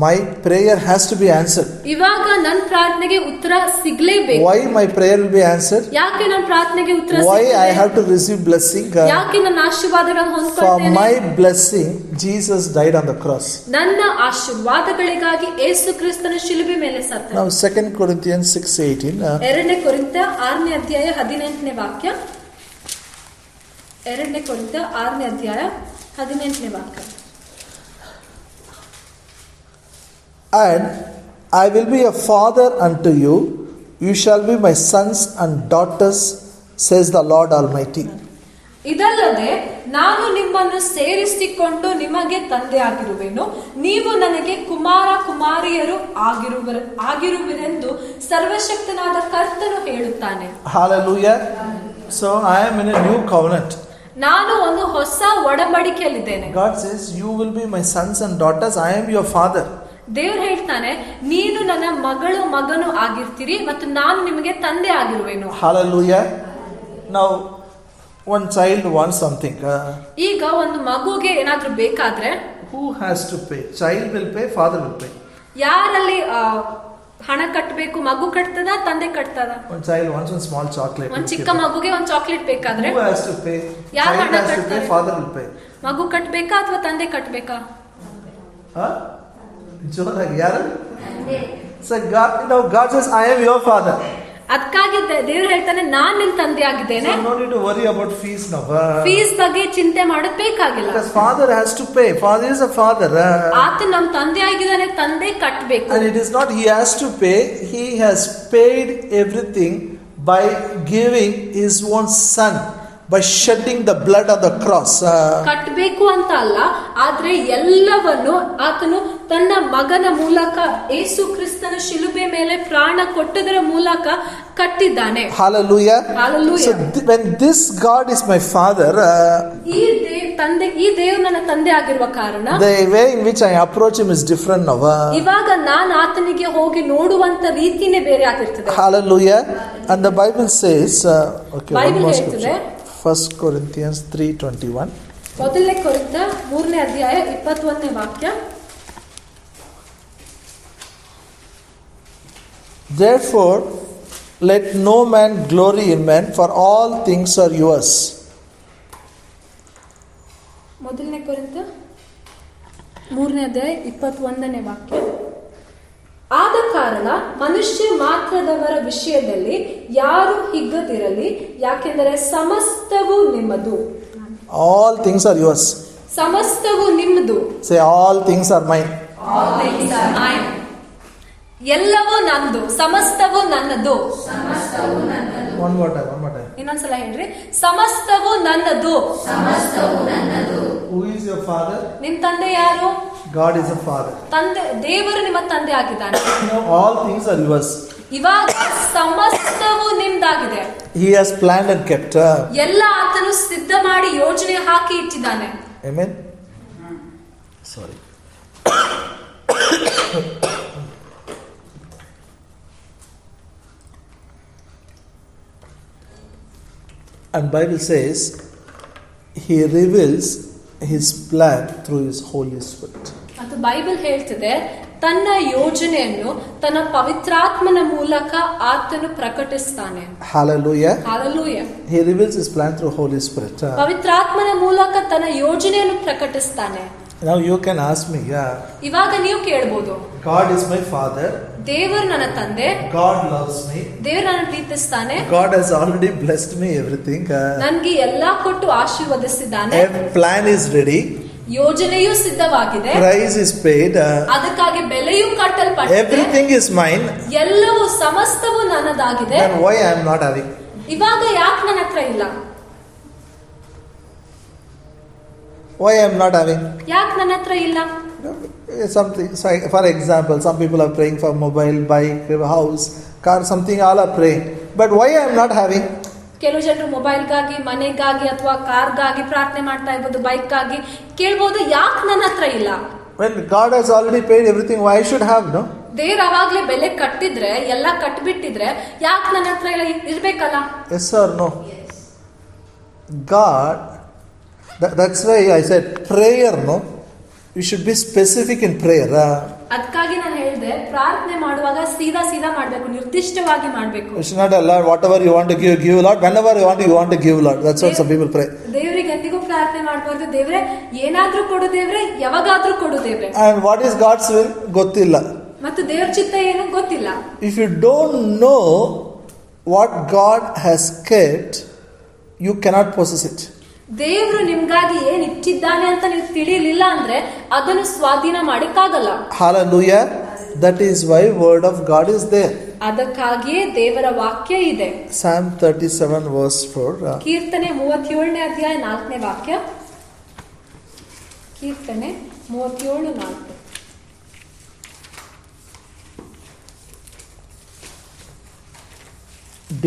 my prayer has to be answered. ಇವಾಗ ನನ್ನ ಪ್ರಾರ್ಥನೆಗೆ ಉತ್ತರ ಸಿಗಲೇಬೇಕು. Why my prayer will be answered? ಯಾಕೆ ನನ್ನ ಪ್ರಾರ್ಥನೆಗೆ ಉತ್ತರ Why ಸಿಗಬೇಕು? I have to receive blessing? ಯಾಕೆ ನನ್ನ ಆಶೀರ್ವಾದಗಳನ್ನು For ಹೊಂದ್ಕೊಳ್ತೇನೆ? my blessing, Jesus died on the cross. ನನ್ನ ಆಶೀರ್ವಾದಗಳಿಗಾಗಿ ಯೇಸು ಕ್ರಿಸ್ತನು ಶಿಲುಬೆ ಮೇಲೆ ಸತ್ತನು. Now 2 Corinthians 6:18. 2 ಕೊರಿಂಥ 6ನೇ ಅಧ್ಯಾಯ 18ನೇ ವಾಕ್ಯ. 2 ಕೊರಿಂಥ 6ನೇ ಅಧ್ಯಾಯ 18ನೇ ವಾಕ್ಯ. And I will be a father unto you, you shall be my sons and daughters, says the Lord Almighty. ಇದಲ್ಲದೆ ನಾನು ನಿಮ್ಮನ್ನು ಸೇರಿಸಿಕೊಂಡು ನಿಮಗೆ ತಂದೆ ಆಗಿರುವೆನು, ನೀವು ನನಗೆ ಕುಮಾರ ಕುಮಾರಿಯರು ಆಗಿರುವಿರೆಂದು ಸರ್ವಶಕ್ತನಾದ ಕರ್ತನು ಹೇಳುತ್ತಾನೆ. Hallelujah. So I am in a new covenant. ನಾನು ಒಂದು ಹೊಸ ಒಡಂಬಡಿಕೆಯಲ್ಲಿದ್ದೇನೆ. God says, you will be my sons and daughters, I am your father. ದೇವರು ಹೇಳ್ತಾನೆ, ನೀನು ನನ್ನ ಮಗಳು ಮಗನು ಆಗಿರ್ತೀರಿ ಮತ್ತು ನಾನು ನಿಮಗೆ ತಂದೆ ಆಗಿರುವೆನು. Hallelujah. Now one child wants something. ಈಗ ಒಂದು ಮಗುಗೆ ಏನಾದ್ರೂ ಬೇಕಾದ್ರೆ Who has to pay? Child will pay, father will pay. ಯಾರಲ್ಲಿ ಹಣ ಕಟ್ಟಬೇಕು? ಮಗು ಕಟ್ತದ, ತಂದೆ ಕಟ್ತದ? One child wants one small chocolate. ಒಂದ್ ಚಿಕ್ಕ ಮಗುಗೆ ಒಂದ್ ಚಾಕ್ಲೇಟ್ ಬೇಕಾದ್ರೆ Who has to pay? ಯಾರು Child ಹಣ has to pay, ಕಟ್ತಾರೆ? father will pay. ಮಗು ಕಟ್ಬೇಕಾ ಅಥವಾ ತಂದೆ ಕಟ್ಬೇಕಾ? ಜೋರಾಗಿ ಯಾರು? So God says, I am your father. ಅದಕ್ಕಾಗಿ ದೇವರು ಹೇಳ್ತಾನೆ, ನಾನ್ ನಿನ್ ತಂದೆ ಆಗಿದ್ದೇನೆ. So no need to worry about fees now. Fees ಬಗ್ಗೆ ಚಿಂತೆ ಮಾಡೋದ್ ಬೇಕಾಗಿಲ್ಲ. Because father has to pay. Father is a father. ಆತ ನಮ್ ತಂದೆ ಆಗಿದ್ದಾನೆ, ತಂದೆ ಕಟ್ಬೇಕು. And it is not he has to pay. He has paid everything by giving his own son, by shedding the blood on the cross. ಕಟ್ಟಬೇಕು ಅಂತ ಅಲ್ಲ, ಆದ್ರೆ ಎಲ್ಲವನ್ನು ಆತನು ತನ್ನ ಮಗನ ಮೂಲಕ, ಯೇಸು ಕ್ರಿಸ್ತನ ಶಿಲುಬೆ ಮೇಲೆ ಪ್ರಾಣ ಕೊಟ್ಟದರ ಮೂಲಕ ಕಟ್ಟಿದ್ದಾನೆ. Hallelujah. Hallelujah. So when this God is my father, ಈ ದೇವರು ನನ್ನ ತಂದೆ ಆಗಿರುವ ಕಾರಣ the way in which I approach him is different now. ಇವಾಗ ನಾನು ಆತನಿಗೆ ಹೋಗಿ ನೋಡುವಂತ ರೀತಿನೇ ಬೇರೆ ಆಗಿರ್ತದೆ. Hallelujah. And the Bible says, okay, one Bible more ಹೇಳ್ತದೆ, scripture. 1 Corinthians 3:21. ಮೊದಲನೇ ಕೊರಿಂಥ 3ನೇ ಅಧ್ಯಾಯ 21ನೇ ವಾಕ್ಯ. Therefore, let no man glory in man, for all things are yours. ಮೊದಲನೇ ಕೊರಿಂಥ 3ನೇ ಅಧ್ಯಾಯ 21ನೇ ವಾಕ್ಯ. ಆದ ಕಾರಣ ಮನುಷ್ಯ ಮಾತ್ರದವರ ವಿಷಯದಲ್ಲಿ ಯಾರು ಹಿಗ್ಗದಿರಲಿ, ಯಾಕೆಂದರೆ ಸಮಸ್ತವೂ ನಿಮ್ಮದು. All things are yours. ಸಮಸ್ತವೂ ನಿಮ್ಮದು. Say, all things are mine. All things are mine. ಎಲ್ಲವೂ ನಂದು, ಸಮಸ್ತವೂ ನನ್ನದು. ಸಮಸ್ತವೂ ನನ್ನದು. One more time. ಇನ್ನೊಂದ್ಸಲ ಹೇಳ್ರಿ, ಸಮಸ್ತವೂ ನನ್ನದು. ಸಮಸ್ತವೂ ನನ್ನದು. Who is your father? ನಿಮ್ ತಂದೆ ಯಾರು? God is a father. ತಂದೆ, ದೇವರು ನಿಮ್ಮ ತಂದೆ ಆಗಿದ್ದಾನೆ. All things are yours. ಇವಾಗ ಸಮಸ್ತವೂ ನಿಮ್ದಾಗಿದೆ. He has planned and kept. ಎಲ್ಲ ಆತನು ಸಿದ್ಧ ಮಾಡಿ ಯೋಜನೆ ಹಾಕಿ ಇಟ್ಟಿದ್ದಾನೆ. Amen. Sorry. And Bible says he reveals his plan through his Holy Spirit. ಅದು ಬೈಬಲ್ ಹೇಳ್ತದೆ, ತನ್ನ ಯೋಜನೆಯನ್ನು ತನ್ನ ಪವಿತ್ರಾತ್ಮನ ಮೂಲಕ ಆತನು ಪ್ರಕಟಿಸ್ತಾನೆ. Hallelujah. Hallelujah. He reveals his plan through Holy Spirit. ಪವಿತ್ರಾತ್ಮನ ಮೂಲಕ ತನ್ನ ಯೋಜನೆಯನ್ನು ಪ್ರಕಟಿಸ್ತಾನೆ. Now you can ask me, ಇವಾಗ ನೀವು ಕೇಳಬಹುದು, God is my father. ದೇವರು ನನ್ನ ತಂದೆ, God loves me. ದೇವರು ನನ್ನ ಪ್ರೀತಿಸ್ತಾನೆ, God has already blessed me everything. ನನ್ಗೆ ಎಲ್ಲಾ ಕೊಟ್ಟು ಆಶೀರ್ವದಿಸಿದ್ದಾನೆ, A plan is ready. ಯೋಜನೆಯೂ ಸಿದ್ಧವಾಗಿದೆ, Price is paid. ಅದಕ್ಕಾಗಿ ಬೆಲೆಯೂ ಕಟ್ಟಲ್ಪಟ್ಟಿದೆ, Everything is mine. ಎಲ್ಲವೂ ಸಮಸ್ತವೂ ನನ್ನದಾಗಿದೆ. Then why I am not having? ಇವಾಗ ಯಾಕೆ ನನ್ನ ಹತ್ರ ಇಲ್ಲ? Why I am not having? ಯಾಕೆ ನನ್ನ ಹತ್ರ ಇಲ್ಲ? Something. For example, some people are praying for mobile, bike, house, car, something. All are praying. But why I am not having? ಕೆಲವು ಜನರು ಮೊಬೈಲ್ಗಾಗಿ, ಮನೆಗಾಗಿ ಅಥವಾ ಕಾರ್ಗಾಗಿ ಪ್ರಾರ್ಥನೆ ಮಾಡ್ತಾ ಇರ್ಬೋದು, ಬೈಕ್ಗಾಗಿ ಕೇಳ್ಬೋದು, ಯಾಕೆ ನನ್ನ ಹತ್ರ ಇಲ್ಲ? When God has already paid everything, why I should have, no? ದೇವ್ರು ಅವಾಗ್ಲೇ ಬೆಲೆ ಕಟ್ಟಿದ್ರೆ, ಎಲ್ಲ ಕಟ್ಬಿಟ್ಟಿದ್ರೆ ಯಾಕೆ ನನ್ನ ಹತ್ರ ಇಲ್ಲ ಇರ್ಬೇಕಲ್ಲ? Yes or no? God, that's why I said prayer, no? You should be specific in prayer. ಅದಕ್ಕಾಗಿ ನಾನು ಹೇಳಿದೆ, ಪ್ರಾರ್ಥನೆ ಮಾಡುವಾಗ ಸೀದಾ ಮಾಡ್ಬೇಕು, ನಿರ್ದಿಷ್ಟವಾಗಿ ಮಾಡ್ಬೇಕು. You should not allow whatever you want to give Lord. Whenever you want to give Lord. That's what some people pray. ದೇವರಿಗೆ ಎಂದಿಗೂ ಪ್ರಾರ್ಥನೆ ಮಾಡಬಾರ್ದು, ದೇವ್ರೆ ಏನಾದ್ರೂ ಕೊಡು ದೇವ್ರೆ, ಯಾವಾಗಾದ್ರೂ ಕೊಡು ದೇವ್ರೆ. And what is God's will? ಗೊತ್ತಿಲ್ಲ. ಮತ್ತು ದೇವ್ರ ಚಿತ್ತ ಏನು ಗೊತ್ತಿಲ್ಲ. If you don't know what God has kept, you cannot possess it. ದೇವ್ರು ನಿಮ್ಗಾಗಿ ಏನ್ ಇಟ್ಟಿದ್ದಾನೆ ಅಂತ ನೀವು ತಿಳಿಲಿಲ್ಲ ಅಂದ್ರೆ ಅದನ್ನು ಸ್ವಾಧೀನ ಮಾಡಿಕ್ಕಾಗಲ್ಲ. Hallelujah. That is why word of God is there. ಅದಕ್ಕಾಗಿಯೇ ದೇವರ ವಾಕ್ಯ ಇದೆ. Psalm 37 verse 4. ಕೀರ್ತನೆ 37ನೇ ಅಧ್ಯಾಯ 4ನೇ ವಾಕ್ಯ. ಕೀರ್ತನೆ 37:4.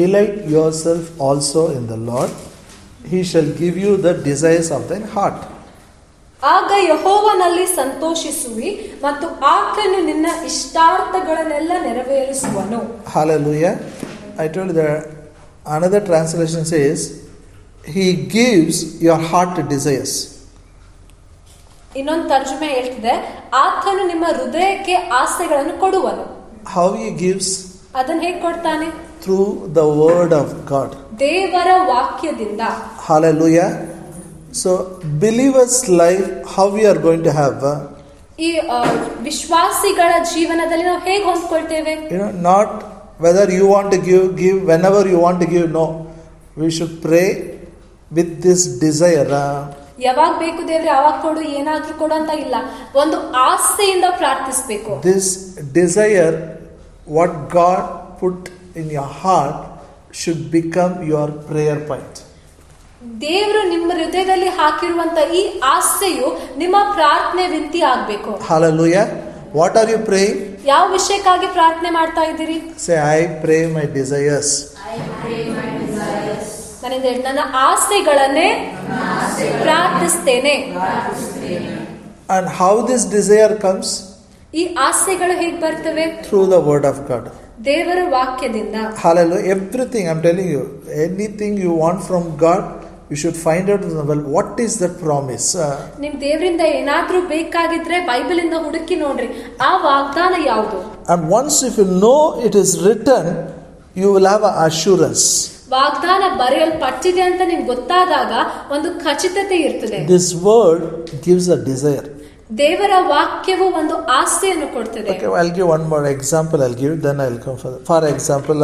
Delight yourself also in the Lord. He shall give you the desires of thine heart. ಆಗ ಯೆಹೋವನಲ್ಲಿ ಸಂತೋಷಿಸುವಿ ಮತ್ತು ಆತನು ನಿನ್ನ ಇಷ್ಟಾರ್ಥಗಳನ್ನೆಲ್ಲ ನೆರವೇರಿಸುವನು. Hallelujah. I told you that another translation says, He gives your heart desires. ಇನ್ನೊಂದು ತರ್ಜುಮೆ ಹೇಳ್ತಿದೆ, ಆತನು ನಿಮ್ಮ ಹೃದಯಕ್ಕೆ ಆಸೆಗಳನ್ನು ಕೊಡುವನು. How He gives? ಅದನ್ನು ಹೇಗೆ ಕೊಡ್ತಾನೆ? Through the word of God. ದೇವರ ವಾಕ್ಯದಿಂದ. Hallelujah. So believers' life, how we are going to have? ಈ ವಿಶ್ವಾಸಿಗಳ ಜೀವನದಲ್ಲಿ ನಾವು ಹೇಗೆ ಹೊಂದ್ಕೊಳ್ತೇವೆ? Not whether you want to give whenever you want to give. No, we should pray with this desire. ಯಾವಾಗ ಬೇಕು ದೇವ್ರೆ ಅವಾಗ ಕೊಡು, ಏನಾದ್ರೂ ಕೊಡು ಅಂತ ಇಲ್ಲ, ಒಂದು ಆಸೆಯಿಂದ ಪ್ರಾರ್ಥಿಸಬೇಕು. This desire, what God put in your heart, should become your prayer point. ದೇವರು ನಿಮ್ಮ ಹೃದಯದಲ್ಲಿ ಹಾಕಿರುವಂತ ಈ ಆಸೆಯು ನಿಮ್ಮ ಪ್ರಾರ್ಥನೆ ವಿಂತಿ ಆಗ್ಬೇಕು. Hallelujah. What are you praying? ಯಾವ ವಿಷಯಕ್ಕಾಗಿ ಪ್ರಾರ್ಥನೆ ಮಾಡ್ತಾ ಇದ್ದೀರಿ? Say, I pray my desires. I pray my desires. ನನ್ನ ಆಸೆಗಳನ್ನೇ ಪ್ರಾರ್ಥಿಸ್ತೇನೆ. And how this desire comes? ಈ ಆಸೆಗಳು ಹೇಗೆ ಬರ್ತವೆ? Through the word of God. ದೇವರ ವಾಕ್ಯದಿಂದ. Hallelujah. Everything, I'm telling you, anything you want from God, you should find out, well, what is that promise? ನಿಮ್ ದೇವರಿಂದ ಏನಾದ್ರೂ ಬೇಕಾಗಿದ್ರೆ ಬೈಬಲ್ ಇಂದ ಹುಡುಕಿ ನೋಡ್ರಿ, ಆ ವಾಗ್ದಾನ ಯಾವುದು? And once if you know it is written, you will have an assurance. ವಾಗ್ದಾನ ಬರೆಯಲ್ಪಟ್ಟಿದೆ ಅಂತ ನಿಮ್ಗೆ ಗೊತ್ತಾದಾಗ ಒಂದು ಖಚಿತತೆ ಇರ್ತದೆ. This word gives a desire. ದೇವರ ವಾಕ್ಯವು ಒಂದು ಆಸೆಯನ್ನು ಕೊಡ್ತದೆ. Okay, I'll give one more example. I'll give, then I'll come further. For example,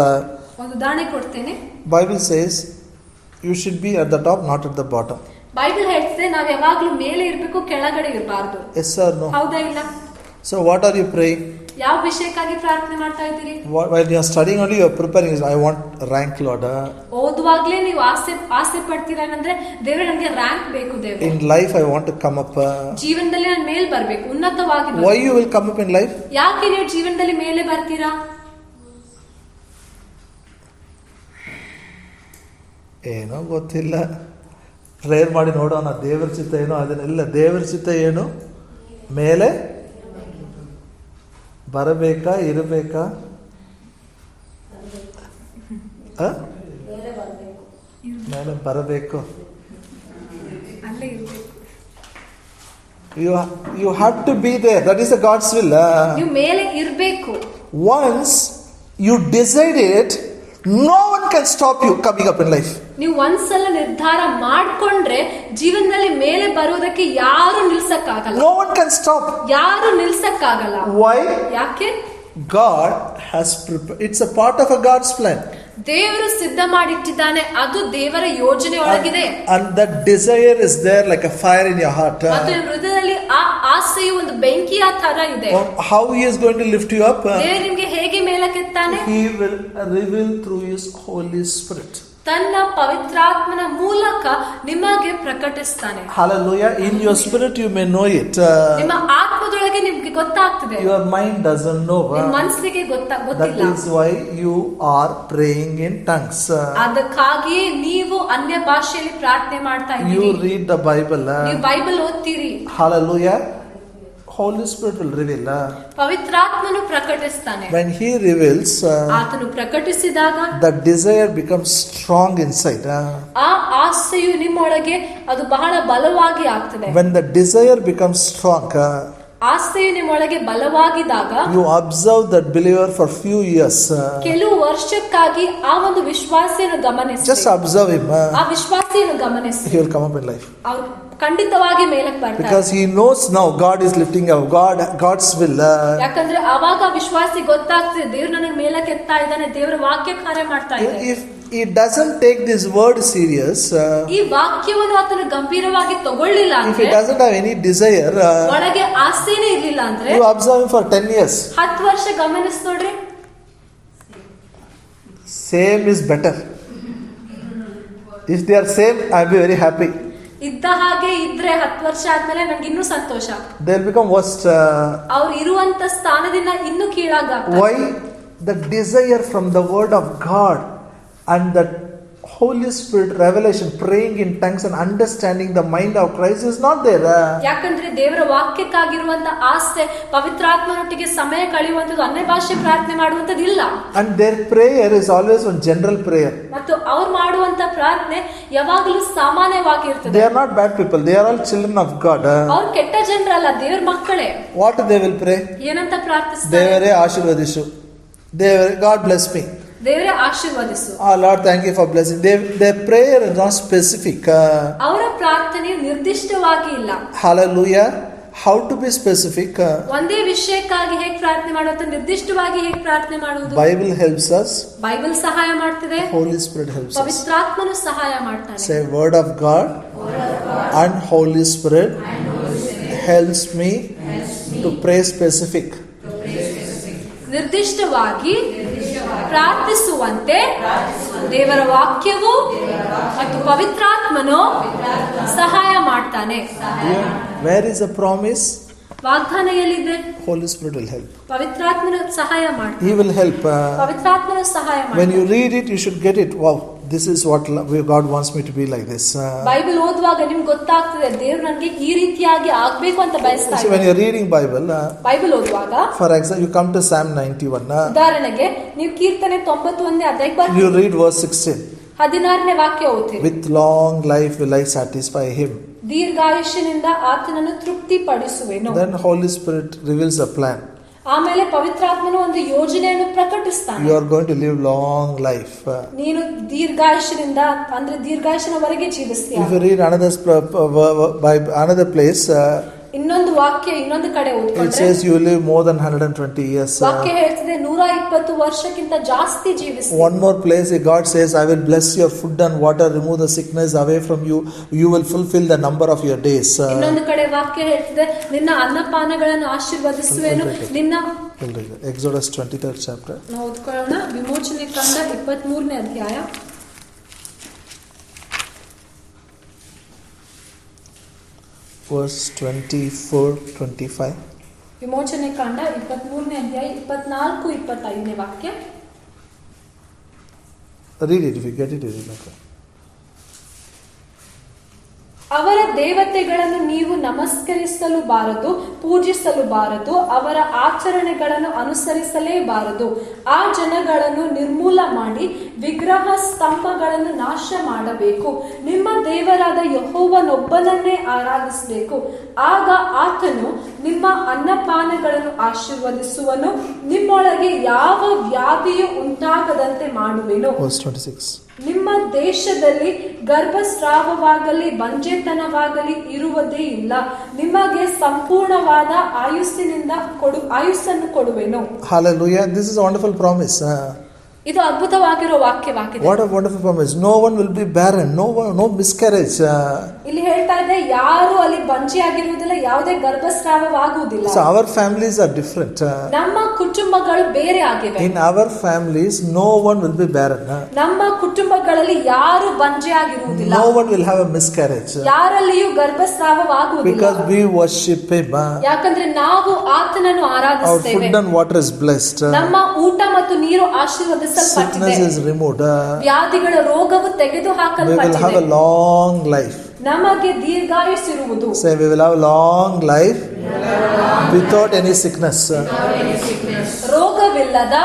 ಒಂದು ಉದಾಹರಣೆ ಕೊಡ್ತೇನೆ. Bible says you should be at the top, not at the bottom. Bible ಹೇಳ್ತದೆ ನಾವ್ ಯಾವಾಗ್ಲೂ ಮೇಲೆ ಇರ್ಬೇಕು, ಕೆಳಗಡೆ ಇರಬಾರ್ದು. Yes or no? ಹೌದಾ ಇಲ್ಲ? So what are you praying? ಯಾವ ವಿಷಯಕ್ಕಾಗಿ ಪ್ರಾರ್ಥನೆ ಮಾಡ್ತಾ ಇದ್ದೀರಿ? While you are studying only, you are preparing. I want rank, Lord. ಓದುವಾಗ್ಲೇ ನೀವು ಆಸೆ ಪಡ್ತೀರಾ ಅಂದ್ರೆ ದೇವ್ರೆ ನನಗೆ ರ್ಯಾಂಕ್ ಬೇಕು ದೇವ್ರೆ. In life I want to come up. ಜೀವನದಲ್ಲಿ ನಾನು ಮೇಲೆ ಬರ್ಬೇಕು, ಉನ್ನತವಾಗಿ ಬರ್ಬೇಕು. Why you will come up in life? ಯಾಕೆ ನೀವು ಜೀವನದಲ್ಲಿ ಮೇಲೆ ಬರ್ತೀರಾ? ಏನೋ ಗೊತ್ತಿಲ್ಲ, ಪ್ರೇಯರ್ ಮಾಡಿ ನೋಡೋಣ ದೇವರ ಚಿತ್ತ ಏನೋ. ಅದನ್ನೆಲ್ಲ ದೇವರ ಚಿತ್ತ ಏನು? ಮೇಲೆ ಬರಬೇಕಾ ಇರಬೇಕಾ? ಮೇಲೆ ಬರಬೇಕು. You have to be there. That is the God's will. ನೀವು ಮೇಲೆ ಇರಬೇಕು. Once you decide it, no one can stop you coming up in life. ನೀವು ಒಂದ್ಸಲ ನಿರ್ಧಾರ ಮಾಡ್ಕೊಂಡ್ರೆ ಜೀವನದಲ್ಲಿ ಮೇಲೆ ಬರೋದಕ್ಕೆ ಯಾರು ನಿಲ್ಸಕ್ಕಾಗಲ್ಲ. No one can stop. ಯಾರು ನಿಲ್ಸಕ್ಕಾಗಲ್ಲ. Why? ಯಾಕೆ? God has prepared. It's a part of a God's plan. ದೇವರು ಸಿದ್ಧ ಮಾಡಿಟ್ಟಿದ್ದಾನೆ, ಅದು ದೇವರ ಯೋಜನೆ ಒಳಗಿದೆ. And that desire is there like a fire in your heart. ಮತ್ತು ನಿಮ್ಮ ಹೃದಯದಲ್ಲಿ ಆ ಆಸೆಯು ಒಂದು ಬೆಂಕಿಯ ತರ ಇದೆ. How he is going to lift you up? ದೇವರು ನಿಮಗೆ ಹೇಗೆ ಮೇಲಕ್ಕೆತ್ತಾನೆ? He will reveal through his Holy Spirit. ತನ್ನ ಪವಿತ್ರಾತ್ಮನ ಮೂಲಕ ನಿಮಗೆ ಪ್ರಕಟಿಸ್ತಾನೆ. Hallelujah. In your spirit you may know it. ನಿಮ್ಮ ಆತ್ಮದೊಳಗೆ ನಿಮಗೆ ಗೊತ್ತಾಗ್ತದೆ. Your mind doesn't know. ನಿಮ್ಮ ಮನಸ್ಸಿಗೆ ಗೊತ್ತಿಲ್ಲ. That is why you are praying in tongues. ಅದಕ್ಕಾಗಿಯೇ ನೀವು ಅನ್ಯ ಭಾಷೆಯಲ್ಲಿ ಪ್ರಾರ್ಥನೆ ಮಾಡ್ತಾ ಇದ್ದೀರಿ. You read the Bible. ನೀವು Bible ಓದ್ತೀರಿ. Hallelujah. Holy Spirit will reveal. ಪವಿತ್ರಾತ್ಮನು ಪ್ರಕಟಿಸ್ತಾನೆ. When he reveals, ಆತನು ಪ್ರಕಟಿಸಿದಾಗ the desire becomes strong inside. ಆ ಆಸೆಯು ನಿಮ್ಮೊಳಗೆ ಅದು ಬಹಳ ಬಲವಾಗಿ ಆಗ್ತದೆ. When the desire becomes strong, ಆಸೆಯು ನಿಮ್ಮೊಳಗೆ ಬಲವಾಗಿದಾಗ you observe that believer for few years. ಕೆಲವು ವರ್ಷಕ್ಕಾಗಿ ಆ ಒಂದು ವಿಶ್ವಾಸಿಯನ್ನು ಗಮನಿಸಿ. Just observe him. ಆ ವಿಶ್ವಾಸಿಯನ್ನು ಗಮನಿಸಿ. He will come up in life. ಅವ್ರು ಖಂಡಿತವಾಗಿ ಮೇಲಕ್ಕೆ ಬರ್ತಾರೆ. Because he knows now God is lifting up. God's will. ಯಾಕಂದ್ರೆ ಅವಾಗ ವಿಶ್ವಾಸಿ ಗೊತ್ತಾಗ್ತದೆ ದೇವ್ರು ನನಗೆ ಮೇಲಕ್ಕೆ ಎತ್ತಾ ಇದ್ದಾನೆ, ದೇವರ ವಾಕ್ಯ ಕಾರ್ಯ ಮಾಡ್ತಾ ಇದ್ದಾನೆ. If he doesn't take this word serious, ಈ ವಾಕ್ಯವನ್ನು ಆತನು ಗಂಭೀರವಾಗಿ ತಗೊಳ್ಳಿಲ್ಲ if ಅಂದ್ರೆ, he doesn't have any desire, ಒಳಗೆ ಆಸೆನೇ ಇರ್ಲಿಲ್ಲ ಅಂದ್ರೆ, you observe him for 10 years. 10 ವರ್ಷ ಗಮನಿಸಿ ನೋಡ್ರಿ, Same is better. If they are same, I'll be very happy. ಇದ್ದ ಹಾಗೆ ಇದ್ರೆ 10 ವರ್ಷ ಆದ್ಮೇಲೆ ನನ್ಗೆ ಇನ್ನೂ ಸಂತೋಷ. They'll become worst. ಅವ್ರು ಇರುವಂತ ಸ್ಥಾನದಿಂದ ಇನ್ನೂ ಕೀಳಾಗ್ತಾರೆ. Why? The desire from the word of God and the Holy Spirit revelation, praying in tongues and understanding the mind of Christ is not there. ಯಾಕಂದ್ರೆ ದೇವರ ವಾಕ್ಯಕ್ಕಾಗಿರುವಂತ ಆಸೆ, ಪವಿತ್ರಾತ್ಮನೊಟ್ಟಿಗೆ ಸಮಯ ಕಳೆಯುವಂತದ್ದು, ಅನ್ಯ ಭಾಷೆ ಪ್ರಾರ್ಥನೆ ಮಾಡುವಂತದ್ದು ಇಲ್ಲ. And their prayer is always one general prayer. ಮತ್ತು ಅವ್ರು ಮಾಡುವಂತ ಪ್ರಾರ್ಥನೆ ಯಾವಾಗಲೂ ಸಾಮಾನ್ಯವಾಗಿರ್ತದೆ. They are not bad people. They are all children of God. ಅವ್ರು ಕೆಟ್ಟ ಜನರಲ್ಲ, ದೇವ್ರ ಮಕ್ಕಳೇ. What they will pray? ಏನಂತ ಪ್ರಾರ್ಥಿಸ್ತಾರೆ? ದೇವರೇ ಆಶೀರ್ವದಿಸು. ದೇವರೇ, God bless me. ದೇವರೇ ಆಶೀರ್ವದಿಸು. Oh Lord, thank you for blessing. Their prayer is not specific. ಅವರ ಪ್ರಾರ್ಥನೆಯು ನಿರ್ದಿಷ್ಟವಾಗಿ ಇಲ್ಲ. Hallelujah. How to be specific? ಒಂದೇ ವಿಷಯಕ್ಕಾಗಿ ಹೇಗೆ ಪ್ರಾರ್ಥನೆ ಮಾಡುವುದು, ನಿರ್ದಿಷ್ಟವಾಗಿ ಹೇಗೆ ಪ್ರಾರ್ಥನೆ ಮಾಡುವುದು? Bible helps us. ಬೈಬಲ್ ಸಹಾಯ ಮಾಡ್ತದೆ. Holy Spirit helps us. ಪವಿತ್ರಾತ್ಮನು ಸಹಾಯ ಮಾಡ್ತಾನೆ. Say word of God and Holy Spirit helps me to pray specific. ನಿರ್ದಿಷ್ಟವಾಗಿ ಪ್ರಾರ್ಥಿಸುವಂತೆ ದೇವರ ವಾಕ್ಯವು ಮತ್ತು ಪವಿತ್ರಾತ್ಮನು ಸಹಾಯ ಮಾಡ್ತಾನೆ. Where is the promise? ವಾಗ್ದಾನ ಎಲ್ಲಿದೆ? Holy Spirit will help. ಪವಿತ್ರಾತ್ಮನು ಸಹಾಯ ಮಾಡ್ತಾನೆ. He will help. ಪವಿತ್ರಾತ್ಮನು ಸಹಾಯ When ಮಾಡ್ತಾನೆ. you read it, you should get it. Wow, this is what God wants me to be like this. Bible ಓದುವಾಗ ನಿಮ್ಗೆ ಗೊತ್ತಾಗ್ತದೆ ದೇವ್ರು ನನಗೆ ಈ ರೀತಿಯಾಗಿ ಆಗ್ಬೇಕು ಅಂತ ಬಯಸ್ತಾ So when ಇದ್ದಾರೆ. you're reading Bible, ಬೈಬಲ್ ಓದುವಾಗ for example, you come to Psalm 91. ಉದಾಹರಣೆಗೆ ನೀವು ಕೀರ್ತನೆ 91ನೇ ಅಧ್ಯಾಯಕ್ಕೆ ಬರ್ತೀರಿ. You read verse 16. 16ನೇ ವಾಕ್ಯ ಓದ್ತೀರಿ. With long life will I satisfy him. ದೀರ್ಘಾಯುಷ್ಯನಿಂದ ಆತನನ್ನು ತೃಪ್ತಿ ಪಡಿಸುವೆನು. Then Holy Spirit reveals a plan. ಆಮೇಲೆ ಪವಿತ್ರಾತ್ಮನು ಒಂದು ಯೋಜನೆಯನ್ನು ಪ್ರಕಟಿಸ್ತಾನೆ. You are going to live long life. ನೀನು ದೀರ್ಘಾಯುಷ್ಯನಿಂದ ಅಂದ್ರೆ ದೀರ್ಘಾಯುಷ್ಯನವರೆಗೆ ಜೀವಿಸ್ತೀಯ. If you read another place, ಇನ್ನೊಂದು ವಾಕ್ಯ ಇನ್ನೊಂದು ಕಡೆ it ಓದ್ಕೊಂಡ್ರೆ says you live more than 120 years. ವಾಕ್ಯ ಹೇಳ್ತಿದೆ 120 ವರ್ಷಕ್ಕಿಂತ ಜಾಸ್ತಿ ಜೀವಿಸಿ. One more place, God says, I will bless your food and water, remove the sickness away from you. You will fulfill the number of your days. ಇನ್ನೊಂದು ಕಡೆ ವಾಕ್ಯ ಹೇಳ್ತಿದೆ ನಿನ್ನ ಅನ್ನಪಾನಗಳನ್ನು ಆಶೀರ್ವದಿಸುವೆನು. ನಿನ್ನ Exodus 23rd chapter. ನಾವು ಓದ್ಕೊಳ್ಳೋಣ. ವಿಮೋಚನೆ ಕಾಂಡ 23ನೇ ಅಧ್ಯಾಯ verse 24-25. ವಿಮೋಚನೆ ಕಾಂಡ 23ನೇ ಅಧ್ಯಾಯ 24-25ನೇ ವಾಕ್ಯ. Read it if you get it. Read it. ಅವರ ದೇವತೆಗಳನ್ನು ನೀವು ನಮಸ್ಕರಿಸಲು ಬಾರದು, ಪೂಜಿಸಲು ಬಾರದು, ಅವರ ಆಚರಣೆಗಳನ್ನು ಅನುಸರಿಸಲೇಬಾರದು. ಆ ಜನಗಳನ್ನು ನಿರ್ಮೂಲ ಮಾಡಿ ವಿಗ್ರಹ ಸ್ತಂಭಗಳನ್ನು ನಾಶ ಮಾಡಬೇಕು. ನಿಮ್ಮ ದೇವರಾದ ಯೆಹೋವನೊಬ್ಬನನ್ನೇ ಆರಾಧಿಸಬೇಕು. ಆಗ ಆತನು ನಿಮ್ಮ ಅನ್ನಪಾನಗಳನ್ನು ಆಶೀರ್ವದಿಸುವನು, ನಿಮ್ಮೊಳಗೆ ಯಾವ ವ್ಯಾಧಿಯು ಉಂಟಾಗದಂತೆ ಮಾಡುವೆನು. Verse 26. ನಿಮ್ಮ ದೇಶದಲ್ಲಿ ಗರ್ಭಸ್ರಾವವಾಗಲಿ ಬಂಜೆತನವಾಗಲಿ ಇರುವುದೇ ಇಲ್ಲ, ನಿಮಗೆ ಸಂಪೂರ್ಣವಾದ ಆಯುಸ್ಸನ್ನು ಕೊಡುವೆನು. Hallelujah. This is a wonderful promise. ಇದು ಅದ್ಭುತವಾಗಿರೋ ವಾಕ್ಯವಾಗಿದೆ. What a wonderful promise. No one will be barren. No miscarriage. ಇಲ್ಲಿ ಹೇಳ್ತಾ ಇದೆ, ಯಾರು ಅಲ್ಲಿ ಬಂಜೆಯಾಗಿರುವುದಿಲ್ಲ, ಯಾವುದೇ ಗರ್ಭಸ್ರಾವವಾಗುವುದಿಲ್ಲ. So our families are different. ನಮ್ಮ ಕುಟುಂಬಗಳು ಬೇರೆ ಆಗಿವೆ. In our families, no one will be barren. ನಮ್ಮ ಕುಟುಂಬಗಳಲ್ಲಿ ಯಾರು ಬಂಜೆಯಾಗಿರುವುದಿಲ್ಲ. No one will have a miscarriage. ಯಾರಲ್ಲಿಯೂ ಗರ್ಭಸ್ರಾವವಾಗುವುದಿಲ್ಲ. Because we worship Him. ಯಾಕಂದ್ರೆ ನಾವು ಆತನನ್ನು Our ಆರಾಧಿಸುತ್ತೇವೆ. food and water is blessed. ನಮ್ಮ ಊಟ ಮತ್ತು ನೀರು ಆಶೀರ್ವದಿಸಲ್ಪಟ್ಟಿದೆ. Sickness is removed. ವ್ಯಾಧಿಗಳ ರೋಗವು ತೆಗೆದು We will have ಹಾಕಲ್ಪಟ್ಟಿದೆ. a long life. ನಮಗೆ ದೀರ್ಘಾಯುಸ್ಸಿರುವುದು. Say we will have a long life without any sickness. ರೋಗವಿಲ್ಲದ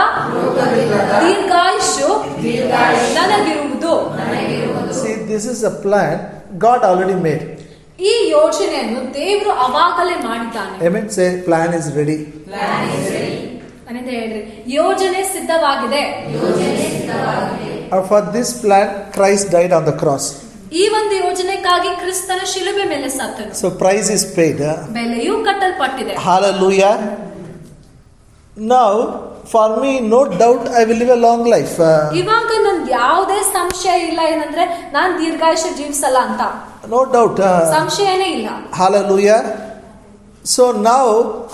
ದೀರ್ಘಾಯುಷ್ಯು ನನಗಿರುವುದು. See, this is a plan God already made. ಈ ಯೋಜನೆಯನ್ನು ದೇವರು ಅವಾಗಲೇ ಮಾಡಿದ್ದಾನೆ. Amen. Say plan is ready. ಅನ್ನಿಂದ ಹೇಳ್ರಿ, ಯೋಜನೆ ಸಿದ್ಧವಾಗಿದೆ. For this plan, Christ died on the cross. ಈ ಒಂದು ಯೋಜನೆಗಾಗಿ ಕ್ರಿಸ್ತನ ಶಿಲುಬೆ ಮೇಲೆ ಸತ್ತನು. So price is paid. ಬೆಲೆಯೂ ಕಟ್ಟಲ್ಪಟ್ಟಿದೆ. Hallelujah. Now, for me, no doubt, I will live a long life. ಇವಾಗ ನನ್ಗೆ ಯಾವುದೇ ಸಂಶಯ ಇಲ್ಲ ಏನಂದ್ರೆ ನಾನ್ ದೀರ್ಘಾಯುಷ್ಯ ಜೀವಿಸಲ್ಲ ಅಂತ. No doubt. ಸಂಶಯನೇ ಇಲ್ಲ. Hallelujah. So now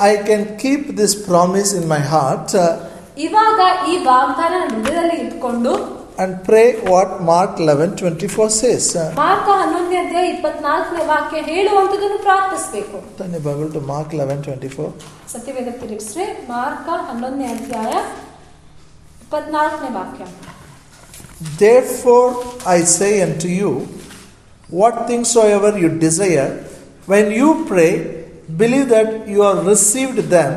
I can keep this promise in my heart ಇವಾಗ ಈ ವಾಗ್ದಾನ ಹೃದಯದಲ್ಲಿ ಇಟ್ಕೊಂಡು and pray what Mark 11:24 says. Mark 11ನೇ ಅಧ್ಯಾಯ 24ನೇ ವಾಕ್ಯ ಹೇಳುವಂತದನ್ನು ಪ್ರಾರ್ಥಿಸಬೇಕು. Turn your Bible to Mark 11:24. Satyaveda ತಿರುಗಿಸ್ರೆ mark 11ನೇ ಅಧ್ಯಾಯ 24ನೇ ವಾಕ್ಯ. Therefore I say unto you, what things soever you desire, when you pray, believe that you have received them,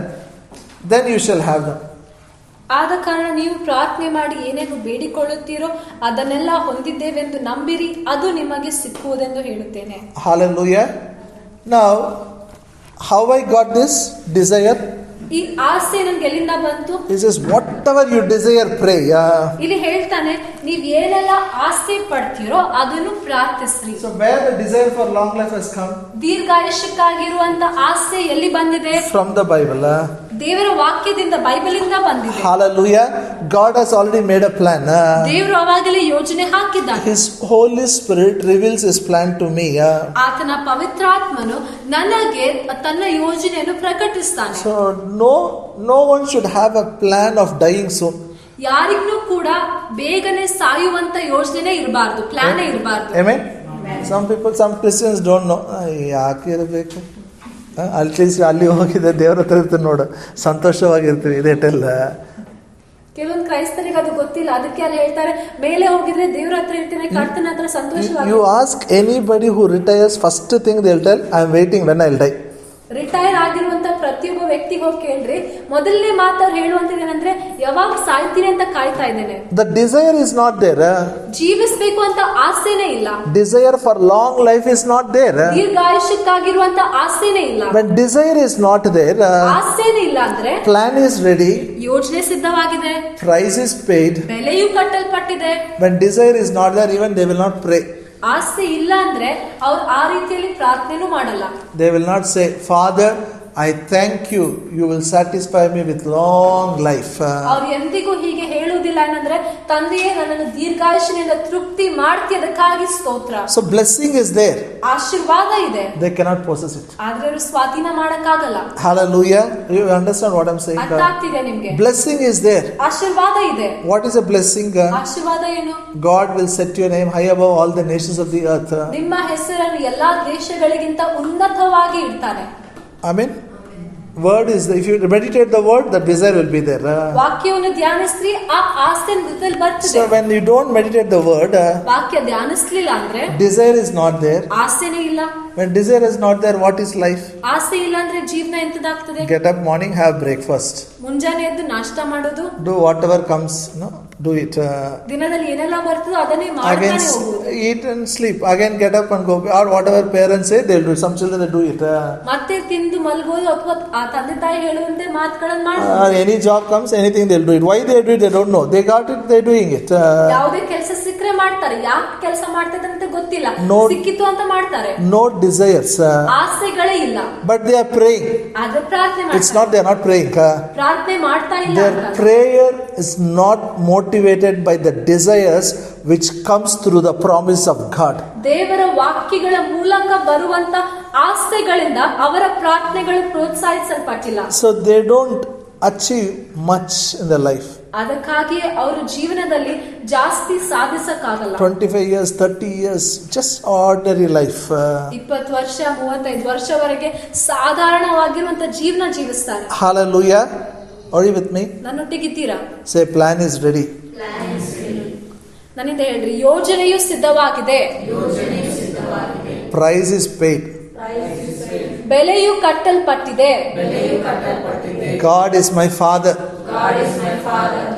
then you shall have them. ಆದ ಕಾರಣ ನೀವು ಪ್ರಾರ್ಥನೆ ಮಾಡಿ ಏನೇನು ಬೇಡಿಕೊಳ್ಳುತ್ತೀರೋ ಅದನ್ನೆಲ್ಲ ಹೊಂದಿದ್ದೇವೆಂದು ನಂಬಿರಿ, ಅದು ನಿಮಗೆ ಸಿಕ್ಕುವುದೆಂದು ಹೇಳುತ್ತೇನೆ. Hallelujah. Now, how I got this desire? ಈ ಆಸೆ ನನ್ಗೆ ಎಲ್ಲಿಂದ ಬಂತು? He says, whatever you desire, pray. ಇಲ್ಲಿ ಹೇಳ್ತಾನೆ, ನೀವ್ ಏನೆಲ್ಲ ಆಸೆ ಪಡ್ತೀರೋ ಅದನ್ನು ಪ್ರಾರ್ಥಿಸ್ರಿ. So where the desire for long life has come? ದೀರ್ಘಾಯುಷ್ಯಕ್ಕಾಗಿರುವಂತ ಆಸೆ ಎಲ್ಲಿ ಬಂದಿದೆ? From the Bible. ದೇವರ ವಾಕ್ಯದಿಂದ, ಬೈಬಲ್ ಇಂದ ಬಂದಿದೆ. Hallelujah. God has already made a plan. ದೇವರು ಅವಾಗಲೇ ಯೋಜನೆ ಹಾಕಿದ್ದಾನೆ. His Holy Spirit reveals His plan to me. ಆತನ ಪವಿತ್ರಾತ್ಮನು ನನಗೆ ತನ್ನ ಯೋಜನೆಯನ್ನು ಪ್ರಕಟಿಸ್ತಾನೆ. So no one should have a plan of dying soon. ಯಾರಿಗೂ ಕೂಡ ಬೇಗನೆ ಸಾಯುವಂತ ಯೋಜನೆ ಇರಬಾರ್ದು, ಪ್ಲಾನ್ ಇರಬಾರ್ದು. Amen. Some Christians don't know. ಯಾಕೆ ಇರಬೇಕು? ಅಟ್ಲೀಸ್ಟ್ ಅಲ್ಲಿ ಹೋಗಿದ್ದೆ ದೇವ್ರ ಹತ್ರ ಇರ್ತೀನಿ ನೋಡು, ಸಂತೋಷವಾಗಿರ್ತೀವಿ. ಇದೇಟೆಲ್ಲ ಕೆಲವೊಂದು ಕ್ರೈಸ್ತರಿಗೆ ಅದು ಗೊತ್ತಿಲ್ಲ, ಅದಕ್ಕೆ ಅಲ್ಲಿ ಹೇಳ್ತಾರೆ ಮೇಲೆ ಹೋಗಿದ್ರೆ ದೇವ್ರ ಹತ್ರ ಇರ್ತೀನಿ, ಕರ್ತನ ಹತ್ರ ಸಂತೋಷವಾಗಿ. You ask anybody who retires, first thing they'll tell, I am waiting when I'll die. Retire ಆಗಿರುವಂತ ಪ್ರತಿಯೊಬ್ಬ ವ್ಯಕ್ತಿಗೆ ಹೋಗಿ ಕೇಳ್ರಿ, ಮೊದಲನೇ ಮಾತು ಹೇಳುವಂತದ್ದು ಏನಂದ್ರೆ ಯಾವಾಗ ಸಾಯ್ತೀನಿ ಅಂತ ಕಾಯ್ತಾ ಇದ್ದೇನೆ. The desire is not there. ಜೀವಿಸಬೇಕು ಅಂತ ಆಸೆನೇ ಇಲ್ಲ. Desire for long life is not there. ದೀರ್ಘಾಯುಷ್ಯಕ್ಕಾಗಿರುವಂತ ಆಸೆನೇ ಇಲ್ಲ. When desire is not there, ಆಸೆನೇ ಇಲ್ಲ ಅಂದ್ರೆ plan is ready, ಯೋಜನೆ ಸಿದ್ಧವಾಗಿದೆ, price is paid. ಬೆಲೆಯೂ ಕಟ್ಟಲ್ಪಟ್ಟಿದೆ. When desire is not there, even they will not pray. ಆಸೆ ಇಲ್ಲ ಅಂದ್ರೆ ಅವ್ರು ಆ ರೀತಿಯಲ್ಲಿ ಪ್ರಾರ್ಥನೆನೂ ಮಾಡಲ್ಲ. They will not say, Father, I thank you, you will satisfy me with long life. ಅವ್ರು ಎಂದಿಗೂ ಹೀಗೆ ಹೇಳುವುದಿಲ್ಲ. ಏನಂದ್ರೆ ತಂದೆಯೇ ನನ್ನನ್ನು ದೀರ್ಘಾಯುಷ್ಯದಿಂದ ತೃಪ್ತಿ ಮಾಡ್ತಿ, ಅದಕ್ಕಾಗಿ ಸ್ತೋತ್ರ. So blessing is there. ಆಶೀರ್ವಾದ ಇದೆ. They cannot possess it. ಆದ್ರೆ ಅವರು ಸ್ವಾಧೀನ ಮಾಡಕ್ಕಾಗಲ್ಲ. Hallelujah. You understand what I'm saying? ಅರ್ಥ ಆಗ್ತಿದೆ ನಿಮ್ಗೆ? Blessing is there. ಆಶೀರ್ವಾದ ಇದೆ. What is a blessing? ಆಶೀರ್ವಾದ ಏನು? God will set your name high above all the nations of the earth. ನಿಮ್ಮ ಹೆಸರನ್ನು ಎಲ್ಲಾ ದೇಶಗಳಿಗಿಂತ ಉನ್ನತವಾಗಿ ಇಡ್ತಾನೆ. Amen. Word is if you meditate the word, the desire will be there. ವಾಕ್ಯವನ್ನು ಧ್ಯಾನಿಸ್ರಿ, ಆ ಆಸೆ ಹೃದಯದಲ್ಲಿ ಬರ್ತದೆ. So when you don't meditate the word, ವಾಕ್ಯ ಧ್ಯಾನಿಸ್ಲಿಲ್ಲ ಅಂದ್ರೆ desire is not there. ಆಸೆನೇ ಇಲ್ಲ. When desire is not there, what is life? ಆಸೆ ಇಲ್ಲ ಅಂದ್ರೆ ಜೀವನ ಎಂತದಾಗ್ತದೆ? Get up morning, have breakfast. ಮುಂಜಾನೆ ಎದ್ದು ನಾಷ್ಟ ಮಾಡೋದು, Do whatever comes, no? Do it. ದಿನದಲ್ಲಿ ಏನೆಲ್ಲ ಬರ್ತದೋ ಅದನ್ನೇ ಮಾಡ್ತಾನೆ Again, ಹೋಗುವುದು. eat and sleep. Again, get up and go. Or whatever parents say, they'll do it. Some children, they do it. ಮತ್ತೆ ತಿಂದು ಮಲಗೋದು ಅಥವಾ ಆ ತಂದೆ ತಾಯಿ ಹೇಳುವಂತೆ ಮಾತುಗಳನ್ನು ಮಾಡೋದು. Any job comes, anything they'll do it. Why they do it, they don't know. They got it, they're doing it. ಯಾವುದೇ ಕೆಲಸ ಸಿಕ್ಕರೆ ಮಾಡ್ತಾರೆ. ಯಾಕೆ ಕೆಲಸ ಮಾಡ್ತಾರೆ ಅಂತ ಗೊತ್ತಿಲ್ಲ. ಸಿಕ್ಕಿತು ಅಂತ ಮಾಡ್ತಾರೆ. No desires. ಆಸೆಗಳೇ ಇಲ್ಲ. But they are praying. ಆದ್ರೆ ಪ್ರಾರ್ಥನೆ It's not they are not praying. ಪ್ರಾರ್ಥನೆ ಮಾಡ್ತಾ ಇಲ್ಲ. Their prayer is not motivated by the desires which comes through the promise of God. ದೇವರ ವಾಕ್ಯಗಳ ಮೂಲಕ ಬರುವಂತ ಆಸೆಗಳಿಂದ ಅವರ ಪ್ರಾರ್ಥನೆಗಳು ಪ್ರೋತ್ಸಾಹಿಸಲ್ಪಟ್ಟಿಲ್ಲ. So they don't achieve much in their life. ಅದಕ್ಕಾಗಿ ಅವರು ಜೀವನದಲ್ಲಿ ಜಾಸ್ತಿ ಸಾಧಿಸಕ್ಕಾಗಲ್ಲ. 25 years, 30 years, just ordinary life. 20 ವರ್ಷ 35 ವರ್ಷವರೆಗೆ ಸಾಧಾರಣವಾಗಿರುವಂತ ಜೀವನ ಜೀವಿಸ್ತಾರೆ. Hallelujah. Are you with me? ನನ್ನೊಟ್ಟಿಗಿದ್ದೀರಾ? Say, plan is ready. ನನ್ನಿಂದ ಹೇಳ್ರಿ, ಯೋಜನೆಯು ಸಿದ್ಧವಾಗಿದೆ. Price is paid. ಬೆಲೆಯು ಕಟ್ಟಲ್ಪಟ್ಟಿದೆ. God is my father.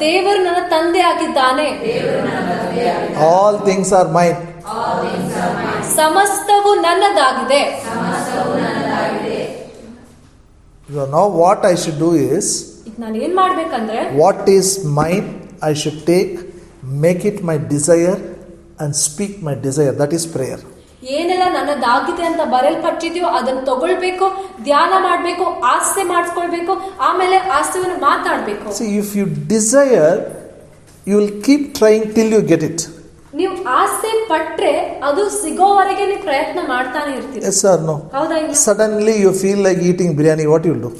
ದೇವರು ನನ್ನ ತಂದೆ ಆಗಿದ್ದಾನೆ. All things are mine. ಸಮಸ್ತವು ನನ್ನದಾಗಿದೆ. So now what I should do is, ಈಗ ನಾನು ಏನ್ ಮಾಡ್ಬೇಕಂದ್ರೆ, what is mine, I should take, make it my desire and speak my desire. That is prayer. ಏನೆಲ್ಲ ನನ್ನದಾಗಿದೆ ಅಂತ ಬರೆಯಲ್ಪಟ್ಟಿದೆಯೋ ಅದನ್ನು ತಗೊಳ್ಬೇಕು, ಧ್ಯಾನ ಮಾಡಬೇಕು, ಆಸೆ ಮಾಡಿಸ್ಕೊಳ್ಬೇಕು, ಆಮೇಲೆ ಆಸೆಯನ್ನು ಮಾತಾಡಬೇಕು. See, if you desire, you will keep trying till you get it. ನೀವು ಆಸೆ ಪಟ್ರೆ ಅದು ಸಿಗೋವರೆಗೆ ನೀವು ಪ್ರಯತ್ನ ಮಾಡ್ತಾನೆ ಇರ್ತೀರಿ. Yes or no? ಹೌದಾ ಇಲ್ಲ? Suddenly you feel like eating biryani, what you will do?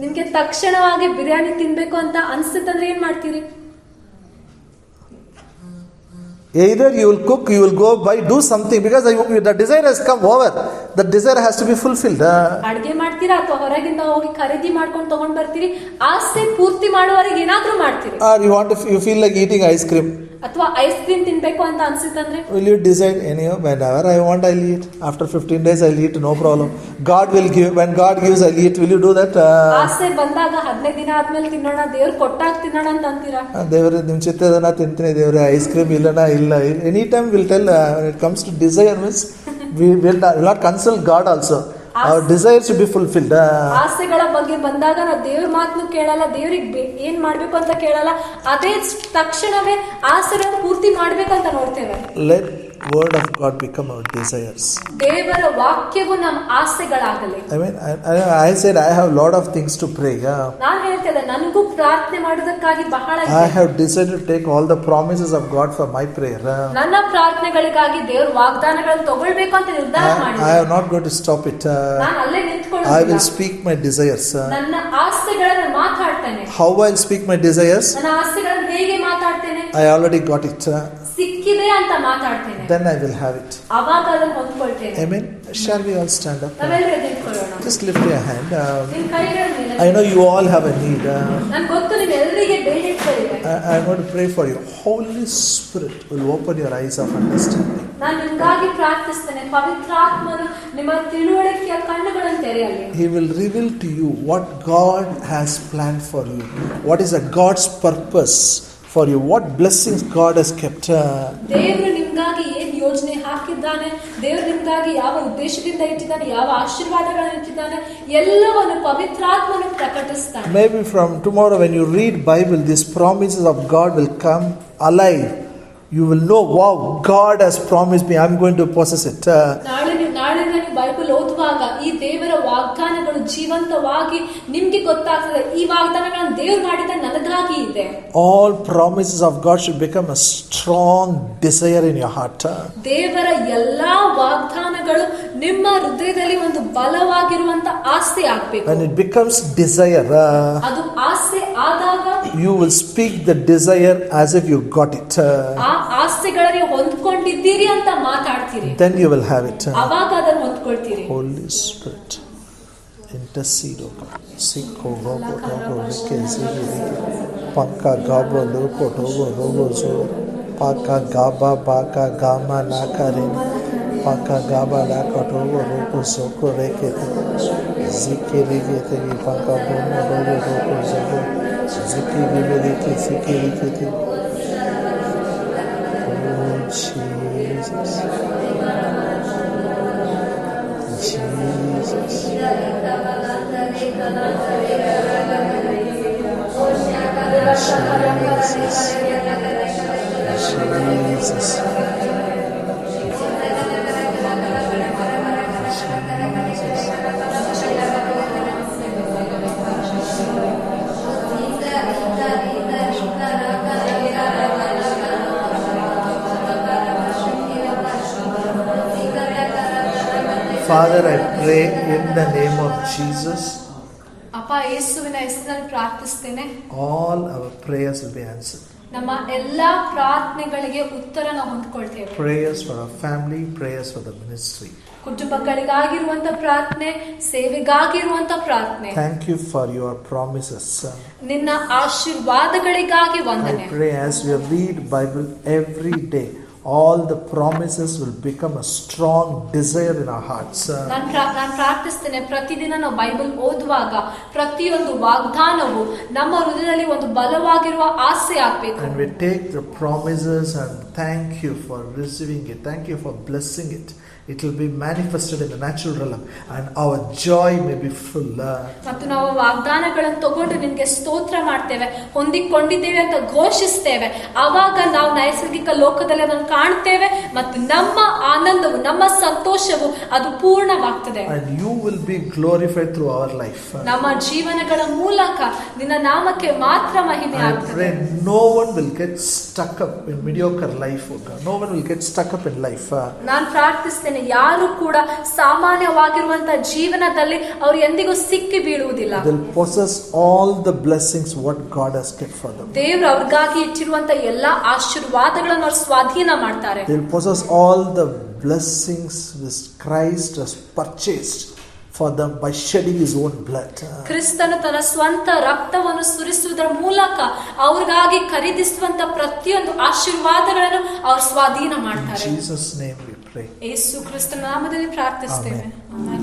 ನಿಮ್ಗೆ ತಕ್ಷಣವಾಗಿ ಬಿರಿಯಾನಿ ತಿನ್ಬೇಕು ಅಂತ ಅನ್ಸುತ್ತಂದ್ರೆ ಏನ್ ಮಾಡ್ತೀರಿ? Either you will cook, you will go buy, do something, because the desire has come over. The desire has to be fulfilled. ಅಡಿಗೆ ಮಾಡ್ತೀರಾ ಅಥವಾ ಹೊರಗಿಂದ ಹೋಗಿ ಖರೀದಿ ಮಾಡ್ಕೊಂಡು ತಗೊಂಡ್ ಬರ್ತೀರಿ. ಆಸೆ ಪೂರ್ತಿ ಮಾಡುವವರೆಗೆ ಏನಾದ್ರೂ ಮಾಡ್ತೀರಿ. Or you feel like eating ice cream. ಅಥವಾ ಐಸ್ ಕ್ರೀಮ್ ತಿನ್ಬೇಕು ಅಂತ ಅನ್ಸುತ್ತಂದ್ರೆ Will you decide, anyhow, whenever I want I'll eat. After 15 days I'll eat, no problem. God will give. When God gives I'll eat. Will you do that? ಆಸೆ ಬಂದಾಗ 15 ದಿನ ಆದ್ಮೇಲೆ ತಿನ್ನೋಣ, ದೇವ್ರು ಕೊಟ್ಟಾಗ ತಿನ್ನೋಣ ಅಂತ ಅಂತೀರಾ? ದೇವರೇ ನಿಮ್ಮ ಚಿತ್ತದನ್ನ ತಿಂತೀನಿ ದೇವರೇ, ಐಸ್ ಕ್ರೀಮ್ ಇಲ್ಲನಾ ಇಲ್ಲ. Any time will tell when it comes to desire means we will not consult God also. Our desire should be fulfilled. ಆಸೆಗಳ ಬಗ್ಗೆ ಬಂದಾಗ ನಾವು ದೇವ್ರ ಮಾತನ್ನು ಕೇಳಲ್ಲ, ದೇವ್ರಿಗೆ ಏನ್ ಮಾಡ್ಬೇಕು ಅಂತ ಕೇಳಲ್ಲ, ಅದೇ ತಕ್ಷಣವೇ ಆಸೆಗಳನ್ನು ಪೂರ್ತಿ ಮಾಡ್ಬೇಕಂತ ನೋಡ್ತೇವೆ. Let word of God become our desires. ದೇವರ ವಾಕ್ಯವು ನಮ್ಮ ಆಸೆಗಳಾಗಲಿ. I mean, I said I have lot of things to pray. ನಾನು ಹೇಳ್ತೇನೆ, ನನಗೂ ಪ್ರಾರ್ಥನೆ ಮಾಡೋದಕ್ಕಾಗಿ ಬಹಳ I have decided to take all the promises of God for my prayer. ನನ್ನ ಪ್ರಾರ್ಥನೆಗಳಿಗಾಗಿ ದೇವ್ರ ವಾಗ್ದಾನಗಳನ್ನು ತಗೊಳ್ಬೇಕು ಅಂತ ನಿರ್ಧಾರ I ಮಾಡಿದೆ. am not going to stop it. ನಾನು ಅಲ್ಲೇ I will ನಿಂತ್ಕೊಳ್ಳೋದಿಲ್ಲ. speak my desires. ನನ್ನ ಆಸೆಗಳನ್ನು ಮಾತಾಡ್ತೇನೆ. How I'll speak my desires? ನನ್ನ ಆಸೆಗಳನ್ನು ಹೇಗೆ ಮಾತಾಡ್ತೇನೆ? I already got it. ಸಿಕ್ಕಿದೆ ಅಂತ ಮಾತಾಡ್ತೇನೆ. Then I will have it. ಅವಾಗ ಅದನ್ನು ಹೊಂದ್ಕೊಳ್ತೇನೆ. Amen. Shall we all stand up? ನಾವೆಲ್ಲರೂ ನಿಂತ್ಕೊಳ್ಳೋಣ. Just lift your hand. ನಿಮ್ ಕೈಗಳ ಮೇಲೆ. I know you all have a need. ನನ್ಗೆ ಗೊತ್ತು ನಿಮ್ಮೆಲ್ಲರಿಗೆ ಬೇಡಿಕೆಗಳಿವೆ. I'm going to pray for you. Holy Spirit will open your eyes of understanding. ನಾನು ನಿಮ್ಗಾಗಿ ಪ್ರಾರ್ಥಿಸ್ತೇನೆ. ಪವಿತ್ರಾತ್ಮನು ನಿಮ್ಮ ತಿಳುವಳಿಕೆಯ ಕಣ್ಣುಗಳನ್ನು ತೆರೆಯಲಿ. He will reveal to you what God has planned for you. What is a God's purpose for you? What blessings God has kept. ದೇವರು ನಿಮ್ಗಾಗಿ ಏನ್ ಯೋಜನೆ ಹಾಕಿದ್ದಾನೆ, ದೇವರು ನಿಮ್ಗಾಗಿ ಯಾವ ಉದ್ದೇಶದಿಂದ ಇಟ್ಟಿದ್ದಾನೆ, ಯಾವ ಆಶೀರ್ವಾದಗಳನ್ನು ಇಟ್ಟಿದ್ದಾನೆ, ಎಲ್ಲವನ್ನು ಪವಿತ್ರಾತ್ಮನು ಪ್ರಕಟಿಸ್ತಾನೆ. Maybe from tomorrow when you read Bible, these promises of God will come alive. You will know, wow, God has promised me, I'm going to possess it. ನಾಳೆ ನೀವು ಬೈಬಲ್ ಓದುವಾಗ ಈ ದೇವರ ವಾಗ್ದಾನಗಳು ಜೀವಂತವಾಗಿ ನಿಮ್ಗೆ ಗೊತ್ತಾಗ್ತದೆ, ಈ ವಾಗ್ದಾನಗಳನ್ನು ದೇವರು ಮಾಡಿದ ನನಗಾಗಿ ಇದೆ. All promises of God should become a strong desire in your heart. ದೇವರ ಎಲ್ಲಾ ವಾಗ್ದಾನಗಳು ನಿಮ್ಮ ಹೃದಯದಲ್ಲಿ ಒಂದು ಬಲವಾಗಿರುವಂತ ಆಸೆ ಆಗ್ಬೇಕು. When it becomes desire, ಅದು ಆಸೆ ಆದಾಗ you will speak the desire as if you got it. ಆ ಆಸೆಗಳನ್ನು ಹೊಂದ್ಕೊಂಡಿದ್ದೀರಿ ಅಂತ ಮಾತಾಡ್ತೀರಿ. Then you will have it. ಅವಾಗ ಅದನ್ನು ಹೊಂದ್ಕೊಳ್ತೀರಿ. Holy Spirit, intercede, O God. Sikho robo robo rekezi panka gabo lopo robo robo zo paka gaba baka gama nakare paka gaba laka robo robo soko rekete zikiri gete panka bomo robo robo zo zikiri gete zikiri gete Father, I pray in the name of Jesus, ಅಪ್ಪ ಯೇಸುವಿನ ಹೆಸರಿನಲ್ಲಿ ಪ್ರಾರ್ಥಿಸ್ತೇನೆ, all our prayers will be answered. ನಮ್ಮ ಎಲ್ಲಾ ಪ್ರಾರ್ಥನೆಗಳಿಗೆ ಉತ್ತರ ನಾವು ಹೊಂದ್ಕೊಳ್ತೇವೆ. Prayers for our family, prayers for the ministry. ಕುಟುಂಬಗಳಿಗಾಗಿರುವಂತ ಪ್ರಾರ್ಥನೆ, ಸೇವೆಗಾಗಿರುವಂತ ಪ್ರಾರ್ಥನೆ. Thank you for your promises. ನಿನ್ನ ಆಶೀರ್ವಾದಗಳಿಗಾಗಿ I ವಂದನೆ. pray as we read Bible every day, all the promises will become a strong desire in our hearts. ನಾನು ಪ್ರಾರ್ಥಿಸ್ತೇನೆ, ಪ್ರತಿದಿನ ನಾವು Bible ಓದುವಾಗ ಪ್ರತಿಯೊಂದು ವಾಗ್ದಾನವು ನಮ್ಮ ಹೃದಯದಲ್ಲಿ ಒಂದು ಬಲವಾಗಿರುವ ಆಸೆ ಆಗ್ಬೇಕು. And we take the promises and thank you for receiving it. Thank you for blessing it. It will be manifested in the natural realm and our joy may be full. ಮತ್ತು ನಾವು ವಾಗ್ದಾನಗಳನ್ನು ತಗೊಂಡು ನಿನ್ಗೆ ಸ್ತೋತ್ರ ಮಾಡ್ತೇವೆ, ಹೊಂದಿಕೊಂಡಿದ್ದೇವೆ ಅಂತ ಘೋಷಿಸ್ತೇವೆ. ಆವಾಗ ನಾವು ನೈಸರ್ಗಿಕ ಲೋಕದಲ್ಲಿ ಅದನ್ನು ಕಾಣ್ತೇವೆ ಮತ್ತು ನಮ್ಮ ಆನಂದವು, ನಮ್ಮ ಸಂತೋಷವು ಅದು ಪೂರ್ಣವಾಗ್ತದೆ. And you will be glorified through our life. ನಮ್ಮ ಜೀವನಗಳ ಮೂಲಕ ನಿನ್ನ ನಾಮಕ್ಕೆ ಮಾತ್ರ ಮಹಿಮೆ I ಆಗ್ತದೆ. pray no one will get stuck up in mediocre life. No one will get stuck up in life. ನಾನು ಪ್ರಾರ್ಥಿಸ್ತೇನೆ, ಯಾರು ಕೂಡ ಸಾಮಾನ್ಯವಾಗಿರುವಂತ ಜೀವನದಲ್ಲಿ ಅವರು ಎಂದಿಗೂ ಸಿಕ್ಕಿ ಬೀಳುವುದಿಲ್ಲ. They'll possess all the blessings what God has kept for them. ದೇವರು ಅವ್ರಿಗಾಗಿ ಇಟ್ಟಿರುವಂತ ಎಲ್ಲಾ ಆಶೀರ್ವಾದಗಳನ್ನು ಅವರು ಸ್ವಾಧೀನ ಮಾಡ್ತಾರೆ. They'll possess all the blessings which Christ has purchased for them by shedding his own blood. ಕ್ರಿಸ್ತನು ತನ್ನ ಸ್ವಂತ ರಕ್ತವನ್ನು ಸುರಿಸುವುದರ ಮೂಲಕ ಅವ್ರಿಗಾಗಿ ಖರೀದಿಸುವಂತ ಪ್ರತಿಯೊಂದು ಆಶೀರ್ವಾದಗಳನ್ನು ಅವರು ಸ್ವಾಧೀನ ಮಾಡ್ತಾರೆ. In Jesus' name we pray. ಯೇಸು ಕ್ರಿಸ್ತನ ನಾಮದಲ್ಲಿ ಪ್ರಾರ್ಥಿಸ್ತೇವೆ. ಆಮೆನ್.